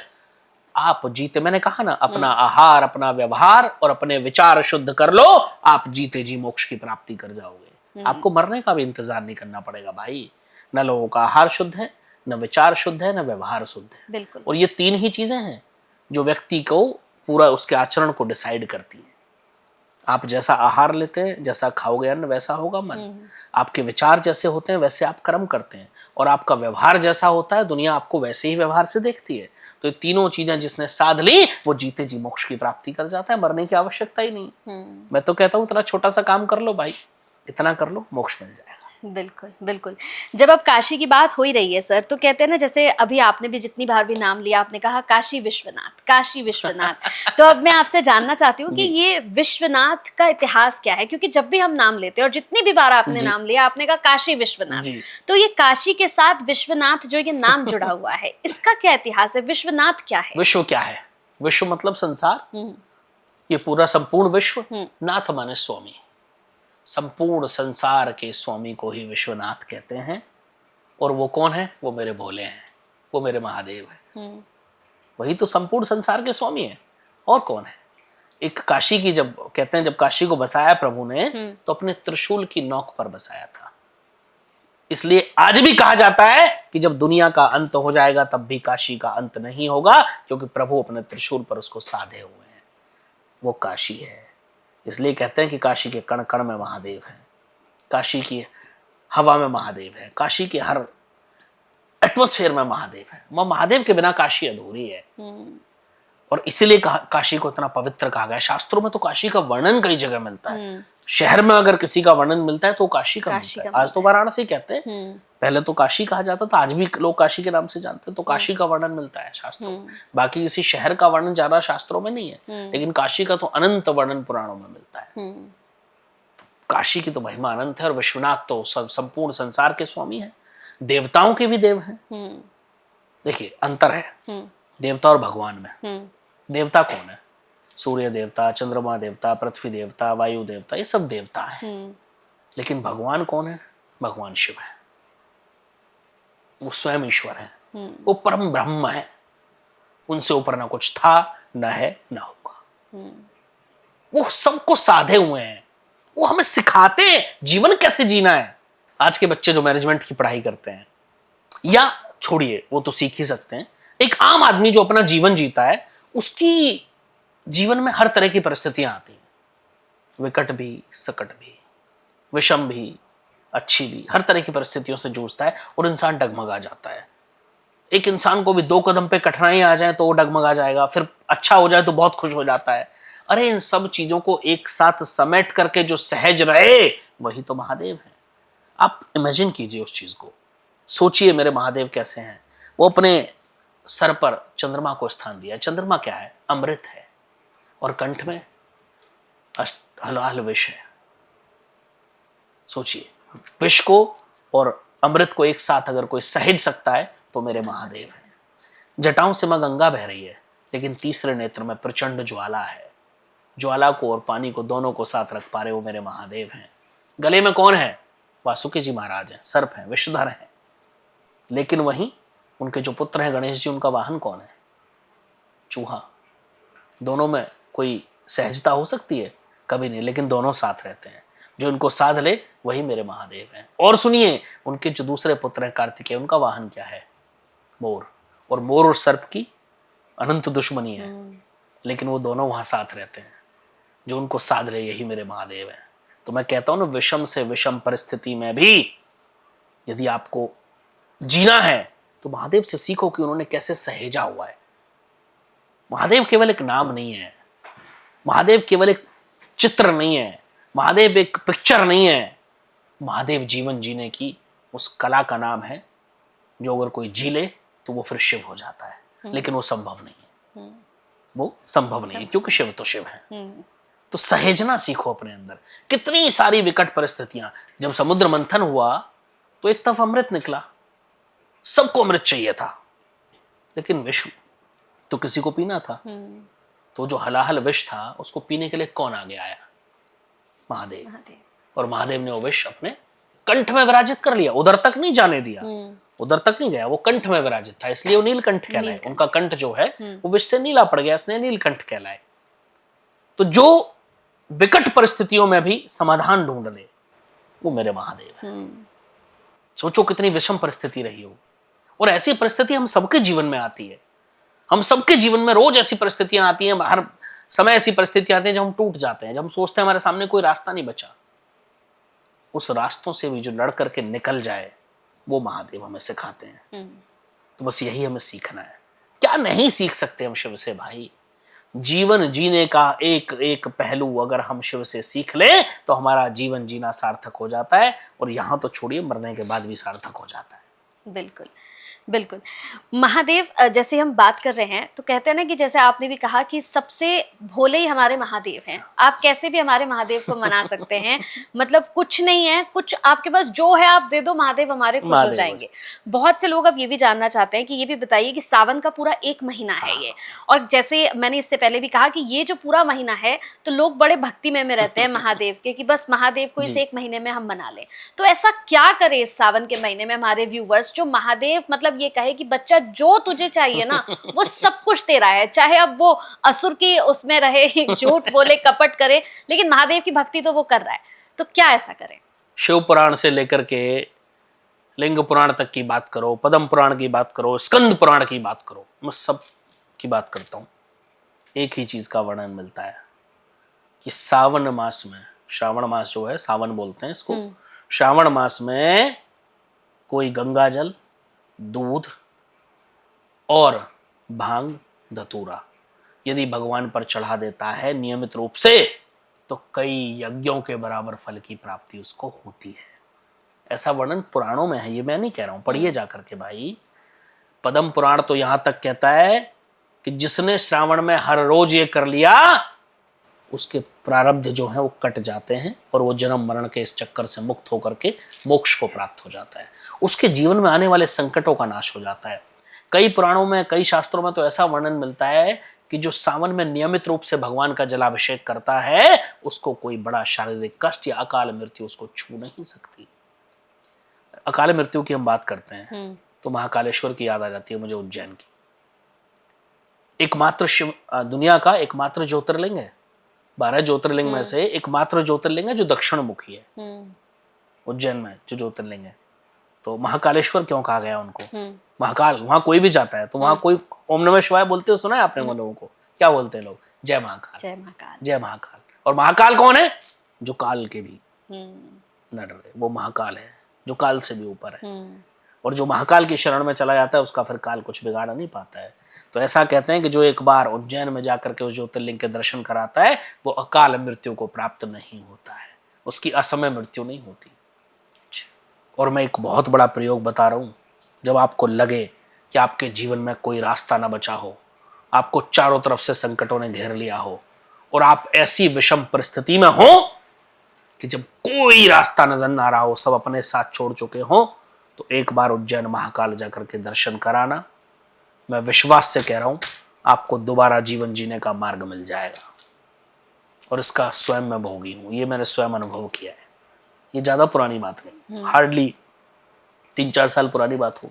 आप जीते, मैंने कहा ना, अपना आहार, अपना व्यवहार और अपने विचार शुद्ध कर लो, आप जीते जी मोक्ष की प्राप्ति कर जाओगे। आपको मरने का भी इंतजार नहीं करना पड़ेगा भाई। न लोगों का आहार शुद्ध है, न विचार शुद्ध है, न व्यवहार शुद्ध है। बिल्कुल। और ये तीन ही चीजें हैं जो व्यक्ति को पूरा उसके आचरण को डिसाइड करती हैं। आप जैसा आहार लेते हैं, जैसा खाओगे अन्न, वैसा होगा मन। आपके विचार जैसे होते हैं वैसे आप कर्म करते हैं, और आपका व्यवहार जैसा होता है दुनिया आपको वैसे ही व्यवहार से देखती है। तो ये तीनों चीजें जिसने साध ली वो जीते जी मोक्ष की प्राप्ति कर जाता है, मरने की आवश्यकता ही नहीं। मैं तो कहता हूँ इतना छोटा सा काम कर लो भाई, इतना कर लो, मोक्ष मिल जाएगा। बिल्कुल बिल्कुल। जब अब काशी की बात हो ही रही है सर, तो कहते हैं ना, जैसे अभी आपने भी जितनी बार भी नाम लिया, आपने कहा काशी विश्वनाथ, काशी विश्वनाथ। तो अब मैं आपसे जानना चाहती हूँ कि ये विश्वनाथ का इतिहास क्या है, क्योंकि जब भी हम नाम लेते हैं और जितनी भी बार आपने नाम लिया, आपने कहा काशी विश्वनाथ, तो ये काशी के साथ विश्वनाथ जो ये नाम जुड़ा हुआ है, इसका क्या इतिहास है? विश्वनाथ क्या है? विश्व क्या है? विश्व मतलब संसार, ये पूरा संपूर्ण विश्व। नाथ माने स्वामी, संपूर्ण संसार के स्वामी को ही विश्वनाथ कहते हैं। और वो कौन है? वो मेरे भोले हैं, वो मेरे महादेव है। वही तो संपूर्ण संसार के स्वामी हैं, और कौन है? एक काशी की, जब कहते हैं जब काशी को बसाया प्रभु ने, तो अपने त्रिशूल की नोक पर बसाया था। इसलिए आज भी कहा जाता है कि जब दुनिया का अंत हो जाएगा तब भी काशी का अंत नहीं होगा, क्योंकि प्रभु अपने त्रिशूल पर उसको साधे हुए हैं। वो काशी है। इसलिए कहते हैं कि काशी के कण कण में महादेव है, काशी की हवा में महादेव है, काशी के हर एटमॉस्फेयर में महादेव है। वह महादेव के बिना काशी अधूरी है। और इसीलिए काशी को इतना पवित्र कहा गया। शास्त्रों में तो काशी का वर्णन कई जगह मिलता है। शहर में अगर किसी का वर्णन मिलता है तो काशी का मिलता है। आज तो वाराणसी कहते हैं, पहले तो काशी कहा जाता था, आज भी लोग काशी के नाम से जानते हैं। तो काशी का वर्णन मिलता है शास्त्रों में। बाकी किसी शहर का वर्णन ज्यादा शास्त्रों में नहीं है, लेकिन काशी का तो अनंत वर्णन पुराणों में मिलता है। काशी की तो महिमा अनंत है। और विश्वनाथ तो संपूर्ण संसार के स्वामी है, देवताओं के भी देव हैं। देखिए अंतर है देवता और भगवान में। देवता कौन है? सूर्य देवता, चंद्रमा देवता, पृथ्वी देवता, वायु देवता, ये सब देवता है। लेकिन भगवान कौन है? भगवान शिव है। वो स्वयं ईश्वर है, वो परम ब्रह्म है। उनसे ऊपर ना कुछ था, ना है, ना होगा। वो सबको साधे हुए हैं। वो हमें सिखाते हैं जीवन कैसे जीना है। आज के बच्चे जो मैनेजमेंट की पढ़ाई करते हैं, या छोड़िए वो तो सीख ही सकते हैं, एक आम आदमी जो अपना जीवन जीता है, उसकी जीवन में हर तरह की परिस्थितियां आती हैं। विकट भी, सकट भी, विषम भी, अच्छी भी, हर तरह की परिस्थितियों से जूझता है और इंसान डगमगा जाता है। एक इंसान को भी 2 कदम पे कठिनाई आ जाए तो वो डगमगा जाएगा, फिर अच्छा हो जाए तो बहुत खुश हो जाता है। अरे इन सब चीजों को एक साथ समेट करके जो सहज रहे, वही तो महादेव है। आप इमेजिन कीजिए उस चीज को, सोचिए मेरे महादेव कैसे हैं। वो अपने सर पर चंद्रमा को स्थान दिया। चंद्रमा क्या है? अमृत है। और कंठ में हलाल विष है। सोचिए, विष को और अमृत को एक साथ अगर कोई सहेज सकता है तो मेरे महादेव है। जटाओं से मां गंगा बह रही है, लेकिन तीसरे नेत्र में प्रचंड ज्वाला है। ज्वाला को और पानी को दोनों को साथ रख पा रहे वो मेरे महादेव हैं। गले में कौन है? वासुकी जी महाराज हैं, सर्प हैं, विषधर हैं। लेकिन वहीं उनके जो पुत्र हैं गणेश जी, उनका वाहन कौन है? चूहा। दोनों में कोई सहजता हो सकती है? कभी नहीं, लेकिन दोनों साथ रहते हैं। जो इनको साध ले वही मेरे महादेव हैं। और सुनिए, उनके जो दूसरे पुत्र हैं कार्तिकेय, उनका वाहन क्या है? मोर। और मोर और सर्प की अनंत दुश्मनी है, लेकिन वो दोनों वहां साथ रहते हैं। जो उनको साध ले यही मेरे महादेव हैं। तो मैं कहता हूं ना, विषम से विषम परिस्थिति में भी यदि आपको जीना है तो महादेव से सीखो कि उन्होंने कैसे सहेजा हुआ है। महादेव केवल एक नाम नहीं है, महादेव केवल एक चित्र नहीं है, महादेव एक पिक्चर नहीं है। महादेव जीवन जीने की उस कला का नाम है, जो अगर कोई जी ले तो वो फिर शिव हो जाता है। लेकिन वो संभव नहीं है, वो संभव नहीं है, क्योंकि शिव तो शिव है। तो सहेजना सीखो अपने अंदर। कितनी सारी विकट परिस्थितियां, जब समुद्र मंथन हुआ तो एक तरफ अमृत निकला, सबको अमृत चाहिए था, लेकिन विष तो किसी को पीना था। तो जो हलाहल विष था उसको पीने के लिए कौन आगे आया? महादेव। और महादेव ने वो विष अपने कंठ में विराजित कर लिया, उधर तक नहीं जाने दिया, उधर तक नहीं गया, वो कंठ में विराजित था, इसलिए वो नीलकंठ कहलाए। उनका कंठ जो है वो विष से नीला पड़ गया, इसलिए नीलकंठ कहलाए। तो जो विकट परिस्थितियों में भी समाधान ढूंढ ले वो मेरे महादेव है। सोचो कितनी विषम परिस्थिति रही हो, और ऐसी परिस्थिति हम सबके जीवन में आती है। हम सबके जीवन में रोज ऐसी परिस्थितियां आती हैं, हर समय ऐसी परिस्थितियां आती हैं जब हम टूट जाते हैं, जब हम सोचते हैं हमारे सामने कोई रास्ता नहीं बचा। उस रास्तों से भी जो लड़ करके निकल जाए वो महादेव हमें सिखाते हैं। तो बस यही हमें सीखना है। क्या नहीं सीख सकते हम शिव से भाई? जीवन जीने का एक एक पहलू अगर हम शिव से सीख लें तो हमारा जीवन जीना सार्थक हो जाता है, और यहां तो छोड़िए, मरने के बाद भी सार्थक हो जाता है। बिल्कुल बिल्कुल। महादेव, जैसे हम बात कर रहे हैं तो कहते हैं ना कि जैसे आपने भी कहा कि सबसे भोले ही हमारे महादेव हैं। आप कैसे भी हमारे महादेव को मना सकते हैं, मतलब कुछ नहीं है, कुछ आपके पास जो है आप दे दो, महादेव हमारे खुश हो जाएंगे। बहुत से लोग अब ये भी जानना चाहते हैं कि ये भी बताइए कि सावन का पूरा एक महीना है ये, और जैसे मैंने इससे पहले भी कहा कि ये जो पूरा महीना है तो लोग बड़े भक्ति में रहते हैं महादेव के, कि बस महादेव को इस एक महीने में हम मना लें। तो ऐसा क्या करे इस सावन के महीने में हमारे व्यूवर्स, जो महादेव मतलब ये कहे कि बच्चा जो तुझे चाहिए ना वो सब कुछ तेरा है, चाहे अब वो असुर की उसमें रहे, झूठ बोले, कपट करे, लेकिन महादेव की भक्ति तो वो कर रहा है। तो क्या ऐसा करें? शिव पुराण से लेकर के लिंग पुराण तक की बात करो, पद्म पुराण की बात करो, स्कंद पुराण की बात करो, मैं सब की बात करता हूं। एक ही चीज का वर्णन मिलता है कि सावन मास में, श्रावण मास जो है, सावन बोलते हैं इसको, श्रावण मास में कोई गंगा जल, दूध और भांग धतूरा यदि भगवान पर चढ़ा देता है नियमित रूप से तो कई यज्ञों के बराबर फल की प्राप्ति उसको होती है। ऐसा वर्णन पुराणों में है, ये मैं नहीं कह रहा हूं, पढ़िए जाकर के भाई। पद्म पुराण तो यहां तक कहता है कि जिसने श्रावण में हर रोज ये कर लिया उसके प्रारब्ध जो है वो कट जाते हैं, और वो जन्म मरण के इस चक्कर से मुक्त होकर के मोक्ष को प्राप्त हो जाता है। उसके जीवन में आने वाले संकटों का नाश हो जाता है। कई पुराणों में, कई शास्त्रों में तो ऐसा वर्णन मिलता है कि जो सावन में नियमित रूप से भगवान का जलाभिषेक करता है उसको कोई बड़ा शारीरिक कष्ट या अकाल मृत्यु उसको छू नहीं सकती। अकाल मृत्यु की हम बात करते हैं तो महाकालेश्वर की याद आ जाती है मुझे, उज्जैन की। एकमात्र शिव, दुनिया का एकमात्र ज्योतिर्लिंग है, 12 ज्योतिर्लिंग में से एकमात्र ज्योतिर्लिंग है जो दक्षिण मुखी है। उज्जैन में जो ज्योतिर्लिंग है, तो महाकालेश्वर क्यों कहा गया उनको? महाकाल, वहां कोई भी जाता है तो वहां कोई ओम नमः शिवाय बोलते हो, सुना है आपने? वो लोगों को क्या बोलते हैं लोग? जय महाकाल, जय महाकाल, जय महाकाल। और महाकाल कौन है? जो काल के भी न डरे, वो महाकाल है जो काल से भी ऊपर है। और जो महाकाल की शरण में चला जाता है उसका फिर काल कुछ बिगाड़ नहीं पाता है। तो ऐसा कहते हैं कि जो एक बार उज्जैन में जाकर के उस ज्योतिर्लिंग के दर्शन कराता है वो अकाल मृत्यु को प्राप्त नहीं होता है, उसकी असमय मृत्यु नहीं होती। और मैं एक बहुत बड़ा प्रयोग बता रहा हूं, जब आपको लगे कि आपके जीवन में कोई रास्ता ना बचा हो, आपको चारों तरफ से संकटों ने घेर लिया हो, और आप ऐसी विषम परिस्थिति में हो कि जब कोई रास्ता नजर ना रहा हो, सब अपने साथ छोड़ चुके हो, तो एक बार उज्जैन महाकाल जाकर के दर्शन कराना। मैं विश्वास से कह रहा हूं आपको दोबारा जीवन जीने का मार्ग मिल जाएगा, और इसका स्वयं मैं भोगी हूं, ये मैंने स्वयं अनुभव किया है। ये ज्यादा पुरानी बात नहीं, हार्डली 3-4 साल पुरानी बात हो।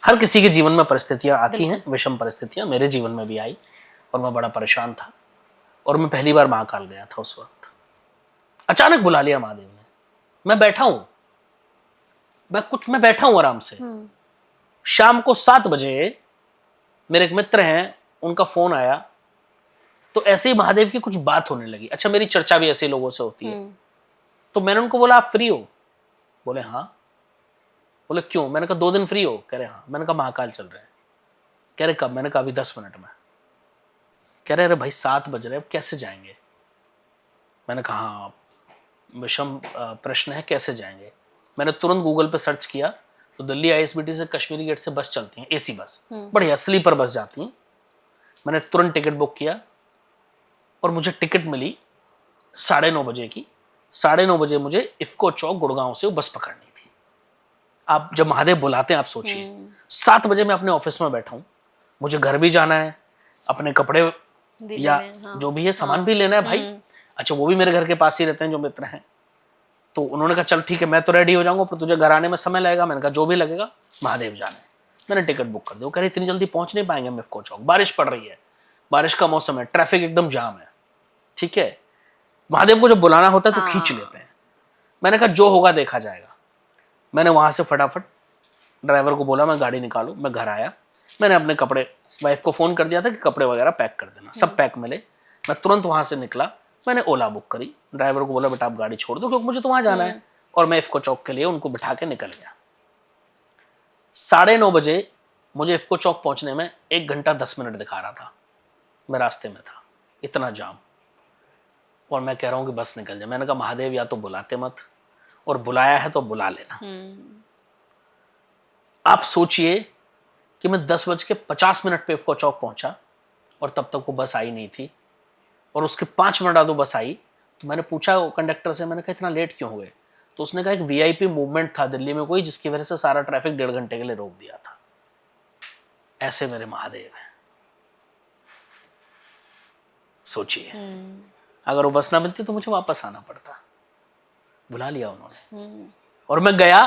हर किसी के जीवन में परिस्थितियां आती हैं, विषम परिस्थितियां मेरे जीवन में भी आई और मैं बड़ा परेशान था। और मैं पहली बार महाकाल गया था उस वक्त। अचानक बुला लिया महादेव ने। मैं बैठा हूं, मैं बैठा हूं आराम से। शाम को 7 बजे मेरे एक मित्र हैं, उनका फोन आया। तो ऐसे ही महादेव की कुछ बात होने लगी। अच्छा, मेरी चर्चा भी ऐसे लोगों से होती है। तो मैंने उनको बोला, आप फ्री हो? बोले हाँ। बोले क्यों? मैंने कहा 2 दिन फ्री हो? कह रहे हाँ। मैंने कहा महाकाल चल रहे हैं। कह रहे कब? मैंने कहा अभी 10 मिनट में। कह रहे अरे भाई 7 बज रहे, अब कैसे जाएंगे? मैंने कहा हाँ, विषम प्रश्न है, कैसे जाएंगे? मैंने तुरंत गूगल पे सर्च किया तो दिल्ली ISBT से कश्मीरी गेट से बस चलती हैं, AC बस, बढ़िया स्लीपर बस जाती हैं। मैंने तुरंत टिकट बुक किया और मुझे टिकट मिली 9:30 बजे की। 9:30 बजे मुझे इफ्को चौक गुड़गांव से वो बस पकड़नी थी। आप जब महादेव बुलाते हैं, आप सोचिए 7 बजे मैं अपने ऑफिस में बैठा हूँ, मुझे घर भी जाना है, अपने कपड़े या जो भी है सामान भी लेना है भाई। अच्छा, वो भी मेरे घर के पास ही रहते हैं जो मित्र हैं। तो उन्होंने कहा चल ठीक है, मैं तो रेडी हो जाऊंगा, पर तुझे घर आने में समय लगेगा। मैंने कहा जो भी लगेगा, महादेव जाना है। मैंने टिकट बुक कर दी। वो कह रहे इतनी जल्दी पहुंच नहीं पाएंगे हम इफ्को चौक, बारिश पड़ रही है, बारिश का मौसम है, ट्रैफिक एकदम जाम है। ठीक है, महादेव को जब बुलाना होता है तो खींच लेते हैं। मैंने कहा जो होगा देखा जाएगा। मैंने वहां से फटाफट ड्राइवर को बोला मैं गाड़ी निकालू। मैं घर आया, मैंने अपने कपड़े, वाइफ को फोन कर दिया था कि कपड़े वगैरह पैक कर देना। सब पैक मिले। मैं तुरंत वहां से निकला, मैंने ओला बुक करी। ड्राइवर को बोला बेटा आप गाड़ी छोड़ दो क्योंकि मुझे तो वहां जाना है। और मैं इफ्को चौक के लिए उनको बिठा के निकल गया। 9:30 बजे मुझे इफ्को चौक पहुंचने में 1 घंटा 10 मिनट दिखा रहा था। मैं रास्ते में था, इतना जाम। और मैं कह रहा हूं कि बस निकल जाए। मैंने कहा महादेव या तो बुलाते मत, और बुलाया है तो बुला लेना। आप सोचिए कि मैं 10:50 पे इफ्को चौक पहुंचा और तब तक वो बस आई नहीं थी। और उसके 5 मिनट बाद वो बस आई। तो मैंने पूछा कंडक्टर से, मैंने कहा इतना लेट क्यों हो गए? तो उसने कहा एक VIP मूवमेंट था दिल्ली में कोई, जिसकी वजह से सारा ट्रैफिक 1.5 घंटे के लिए रोक दिया था। ऐसे मेरे महादेव हैं। सोचिए अगर वो बस ना मिलती तो मुझे वापस आना पड़ता। बुला लिया उन्होंने और मैं गया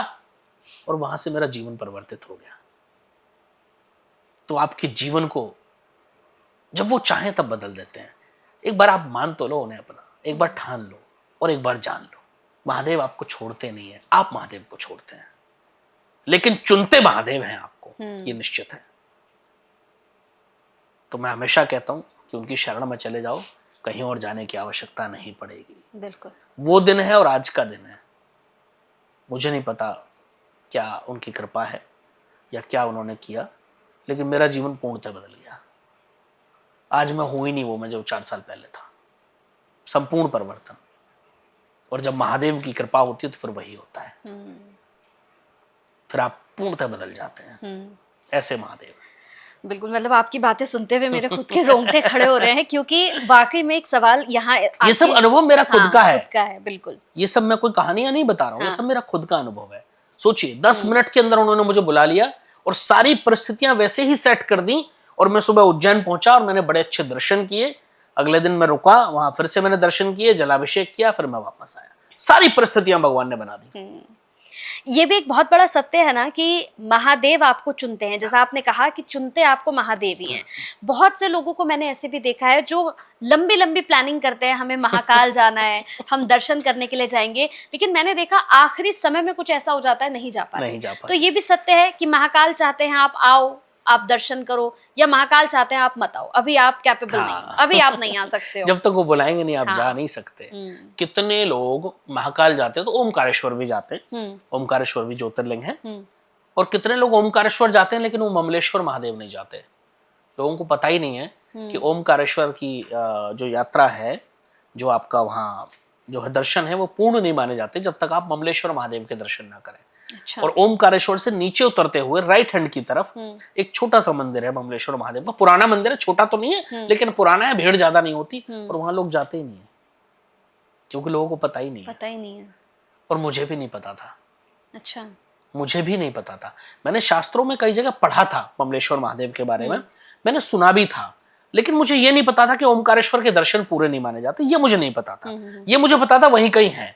और वहां से मेरा जीवन परिवर्तित हो गया। तो आपके जीवन को जब वो चाहें तब बदल देते हैं। एक बार आप मान तो लो उन्हें अपना, एक बार ठान लो और एक बार जान लो, महादेव आपको छोड़ते नहीं है, आप महादेव को छोड़ते हैं। लेकिन चुनते महादेव हैं आपको, ये निश्चित है। तो मैं हमेशा कहता हूं कि उनकी शरण में चले जाओ, कहीं और जाने की आवश्यकता नहीं पड़ेगी। बिल्कुल, वो दिन है और आज का दिन है। मुझे नहीं पता क्या उनकी कृपा है या क्या उन्होंने किया, लेकिन मेरा जीवन पूर्णतः बदल गया। आज मैं हूं ही नहीं वो मैं जो 4 साल पहले था। संपूर्ण परिवर्तन। और जब महादेव की कृपा होती है तो फिर वही होता है। फिर आप पूर्णतः बदल जाते हैं। ऐसे महादेव। बिल्कुल, मतलब आपकी बातें सुनते हुए मेरे खुद के रोंगटे खड़े हो रहे हैं, क्योंकि वाकई में एक सवाल यहाँ ये सब अनुभव मेरा खुद का है। खुद का है, बिल्कुल। ये सब मैं कोई कहानियां नहीं बता रहा हूँ, ये सब मेरा खुद का अनुभव है। सोचिए 10 मिनट के अंदर उन्होंने मुझे बुला लिया और सारी परिस्थितियां वैसे ही सेट कर दी। और मैं सुबह उज्जैन पहुंचा और मैंने बड़े अच्छे दर्शन किए। अगले दिन मैं रुका, वहां फिर से मैंने दर्शन किए, जलाभिषेक किया, फिर मैं वापस आया। सारी परिस्थितियां भगवान ने बना दी। ये भी एक बहुत बड़ा सत्य है ना कि महादेव आपको चुनते हैं। जैसा आपने कहा कि चुनते आपको महादेव ही हैं। बहुत से लोगों को मैंने ऐसे भी देखा है जो लंबी लंबी प्लानिंग करते हैं, हमें महाकाल जाना है, हम दर्शन करने के लिए जाएंगे, लेकिन मैंने देखा आखिरी समय में कुछ ऐसा हो जाता है, नहीं जा पाते। तो ये भी सत्य है कि महाकाल चाहते हैं आप आओ, आप दर्शन करो, या महाकाल चाहते हैं आप मत आओ, अभी आप कैपेबल नहीं, अभी आप नहीं आ सकते हो। जब तक वो बुलाएंगे नहीं आप जा नहीं सकते। कितने लोग महाकाल जाते हैं तो ओमकारेश्वर भी जाते हैं। ओमकारेश्वर भी ज्योतिर्लिंग है। और कितने लोग ओमकारेश्वर जाते हैं लेकिन वो ममलेश्वर महादेव नहीं जाते। लोगों को पता ही नहीं है कि ओमकारेश्वर की जो यात्रा है, जो आपका वहाँ जो है दर्शन है, वो पूर्ण नहीं माने जाते जब तक आप ममलेश्वर महादेव के दर्शन ना करें। अच्छा। और ओमकारेश्वर से नीचे उतरते हुए राइट हैंड की तरफ एक छोटा सा मंदिर है ममलेश्वर महादेव का। पुराना मंदिर है, छोटा तो नहीं है लेकिन पुराना है, भीड़ ज्यादा नहीं होती। और वहां लोग जाते ही नहीं है क्योंकि लोगों को पता ही नहीं है। और मुझे भी नहीं पता था। अच्छा, मुझे भी नहीं पता था। मैंने शास्त्रों में कई जगह पढ़ा था ममलेश्वर महादेव के बारे में, मैंने सुना भी था, लेकिन मुझे ये नहीं पता था कि ओमकारेश्वर के दर्शन पूरे नहीं माने जाते। ये मुझे नहीं पता था। ये मुझे पता था वहीं कहीं है।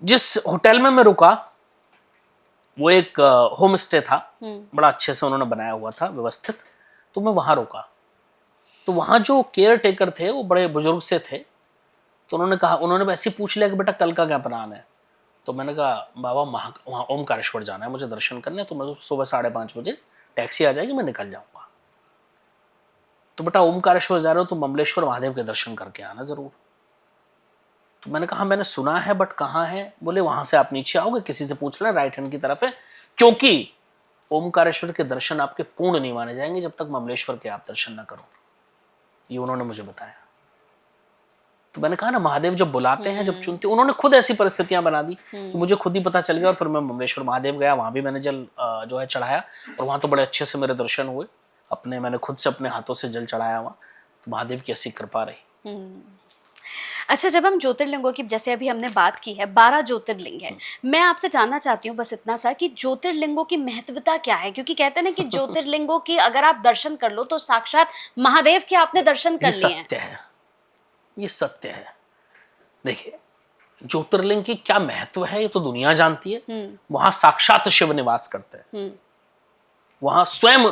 जिस होटल में मैं रुका वो एक होम स्टे था, बड़ा अच्छे से उन्होंने बनाया हुआ था, व्यवस्थित। तो मैं वहाँ रुका। तो वहाँ जो केयर टेकर थे वो बड़े बुजुर्ग से थे। तो उन्होंने वैसे ही पूछ लिया कि बेटा कल का क्या प्लान है। तो मैंने कहा बाबा वहाँ ओमकारेश्वर जाना है, मुझे दर्शन करने हैं, तो मैं सुबह 5:30 बजे टैक्सी आ जाएगी, मैं निकल जाऊँगा। तो बेटा ओमकारेश्वर जा रहे हो तो ममलेश्वर महादेव के दर्शन करके आना ज़रूर। तो मैंने कहा मैंने सुना है बट कहाँ है। बोले वहाँ से आप नीचे आओगे, किसी से पूछ लेना, राइट हैंड की तरफ है, क्योंकि ओमकारेश्वर के दर्शन आपके पूर्ण नहीं माने जाएंगे जब तक ममलेश्वर के आप दर्शन ना करो। ये उन्होंने मुझे बताया। तो मैंने कहा ना, महादेव जब बुलाते हैं, जब चुनते, उन्होंने खुद ऐसी परिस्थितियां बना दी तो मुझे खुद ही पता चल गया। और फिर मैं ममलेश्वर महादेव गया, वहां भी मैंने जल जो है चढ़ाया, और वहां तो बड़े अच्छे से मेरे दर्शन हुए। मैंने खुद से अपने हाथों से जल चढ़ाया वहाँ, तो महादेव की ऐसी कृपा रही। अच्छा, जब हम ज्योतिर्लिंगों की, जैसे अभी हमने बात की है, 12 ज्योतिर्लिंग है, मैं आपसे जानना चाहती हूँ बस इतना सा कि ज्योतिर्लिंगों की महत्वता क्या है? क्योंकि कहते हैं ना कि ज्योतिर्लिंगों की अगर आप दर्शन कर लो तो साक्षात महादेव के आपने दर्शन कर लिए हैं। सत्य है, ये सत्य है। देखिए ज्योतिर्लिंग की क्या महत्व है ये तो दुनिया जानती है। वहां साक्षात शिव निवास करते हैं, वहां स्वयं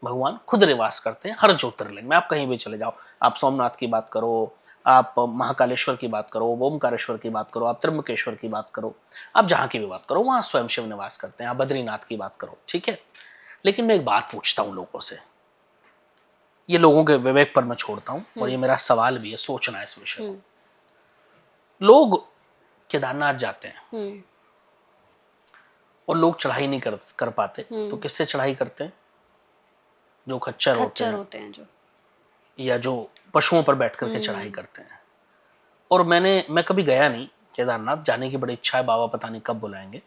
भगवान खुद निवास करते हैं। हर ज्योतिर्लिंग में आप कहीं भी चले जाओ, आप सोमनाथ की बात करो, आप महाकालेश्वर की बात करो, ओमकारेश्वर की बात करो, आप त्र्यंबकेश्वर की बात करो, आप जहां की भी बात करो, वहां स्वयं शिव निवास करते हैं। आप बद्रीनाथ की बात करो, ठीक है। लेकिन मैं एक बात पूछता हूं लोगों से, ये लोगों के विवेक पर मैं छोड़ता हूं, और ये मेरा सवाल भी है, सोचना है इस विषय को। लोग केदारनाथ जाते हैं और लोग चढ़ाई नहीं कर पाते, तो किससे चढ़ाई करते हैं? जो खच्चर होते हैं जो, या जो पशुओं पर बैठ करके चढ़ाई करते हैं। और मैं कभी गया नहीं केदारनाथ, जाने की बड़ी इच्छा है, बाबा पता नहीं कब बुलाएंगे।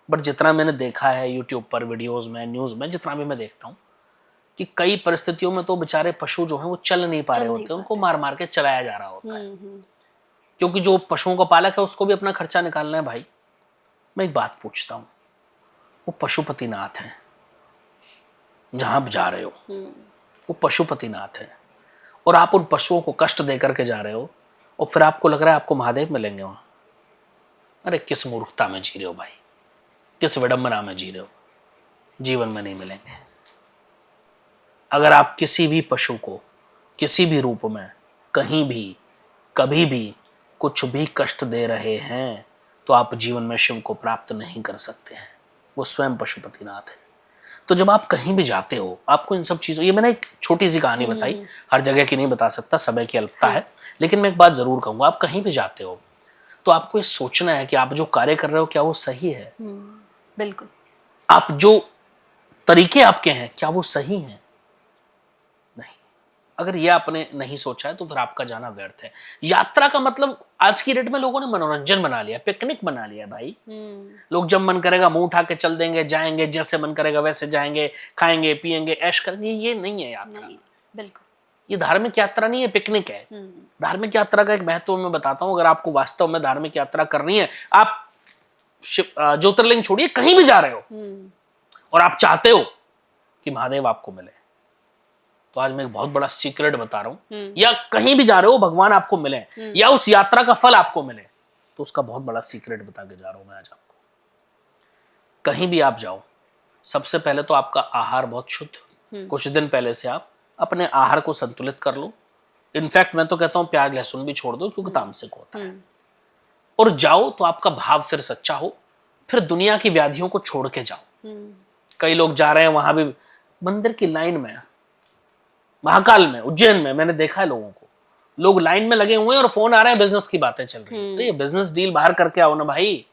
बट जितना मैंने देखा है यूट्यूब पर, वीडियोस में, न्यूज़ में, जितना भी मैं देखता हूँ कि कई परिस्थितियों में तो बेचारे पशु जो हैं वो चल नहीं पा रहे होते, उनको मार मार के चलाया जा रहा होता है, क्योंकि जो पशुओं का पालक है उसको भी अपना खर्चा निकालना है भाई। मैं एक बात पूछता हूँ, वो पशुपतिनाथ है जहां आप जा रहे हो, वो पशुपतिनाथ है, और आप उन पशुओं को कष्ट दे करके जा रहे हो, और फिर आपको लग रहा है आपको महादेव मिलेंगे वहां। अरे किस मूर्खता में जी रहे हो भाई, किस विडंबना में जी रहे हो। जीवन में नहीं मिलेंगे। अगर आप किसी भी पशु को किसी भी रूप में कहीं भी कभी भी कुछ भी कष्ट दे रहे हैं तो आप जीवन में शिव को प्राप्त नहीं कर सकते हैं। वो स्वयं पशुपतिनाथ है। तो जब आप कहीं भी जाते हो, आपको इन सब चीज़ों, ये मैंने एक छोटी सी कहानी बताई, हर जगह की नहीं बता सकता, समय की अल्पता है, लेकिन मैं एक बात जरूर कहूँगा, आप कहीं भी जाते हो तो आपको ये सोचना है कि आप जो कार्य कर रहे हो क्या वो सही है। बिल्कुल। आप जो तरीके आपके हैं क्या वो सही हैं? नहीं। अगर ये आपने नहीं सोचा है तो फिर आपका जाना व्यर्थ है। यात्रा का मतलब आज की डेट में लोगों ने मनोरंजन बना लिया, पिकनिक बना लिया भाई। लोग जब मन करेगा मुंह उठा के चल देंगे, जाएंगे, जैसे मन करेगा वैसे जाएंगे, खाएंगे पिएंगे, ऐश करेंगे। ये नहीं है यात्रा। नहीं, बिल्कुल। ये धार्मिक यात्रा नहीं है, पिकनिक है। धार्मिक यात्रा का एक महत्व मैं बताता हूँ। अगर आपको वास्तव में धार्मिक यात्रा करनी है, आप ज्योतिर्लिंग छोड़िए, कहीं भी जा रहे हो और आप चाहते हो कि महादेव आपको मिले, तो आज मैं एक बहुत बड़ा सीक्रेट बता रहा हूं, या कहीं भी जा रहे हो भगवान आपको मिले, या उस यात्रा का फल आपको मिले, तो उसका बहुत बड़ा सीक्रेट बता के जा रहा हूं मैं आज आपको। कहीं भी आप जाओ, सबसे पहले तो आपका आहार बहुत शुद्ध। कुछ दिन पहले से आप अपने आहार को संतुलित कर लो। इनफैक्ट मैं तो कहता हूं प्याज लहसुन भी छोड़ दो, क्योंकि तामसिक होता है। और जाओ तो आपका भाव फिर सच्चा हो, फिर दुनिया की व्याधियों को छोड़ के जाओ। कई लोग जा रहे हैं वहां भी मंदिर की लाइन में, महाकाल में, उज्जैन में, मैंने देखा है लोगों को, लोग लाइन में लगे हुए हैं और फोन आ रहे हैं, बिजनेस की बातें चल रही है। ये बिजनेस डील बाहर करके आओ ना भाई,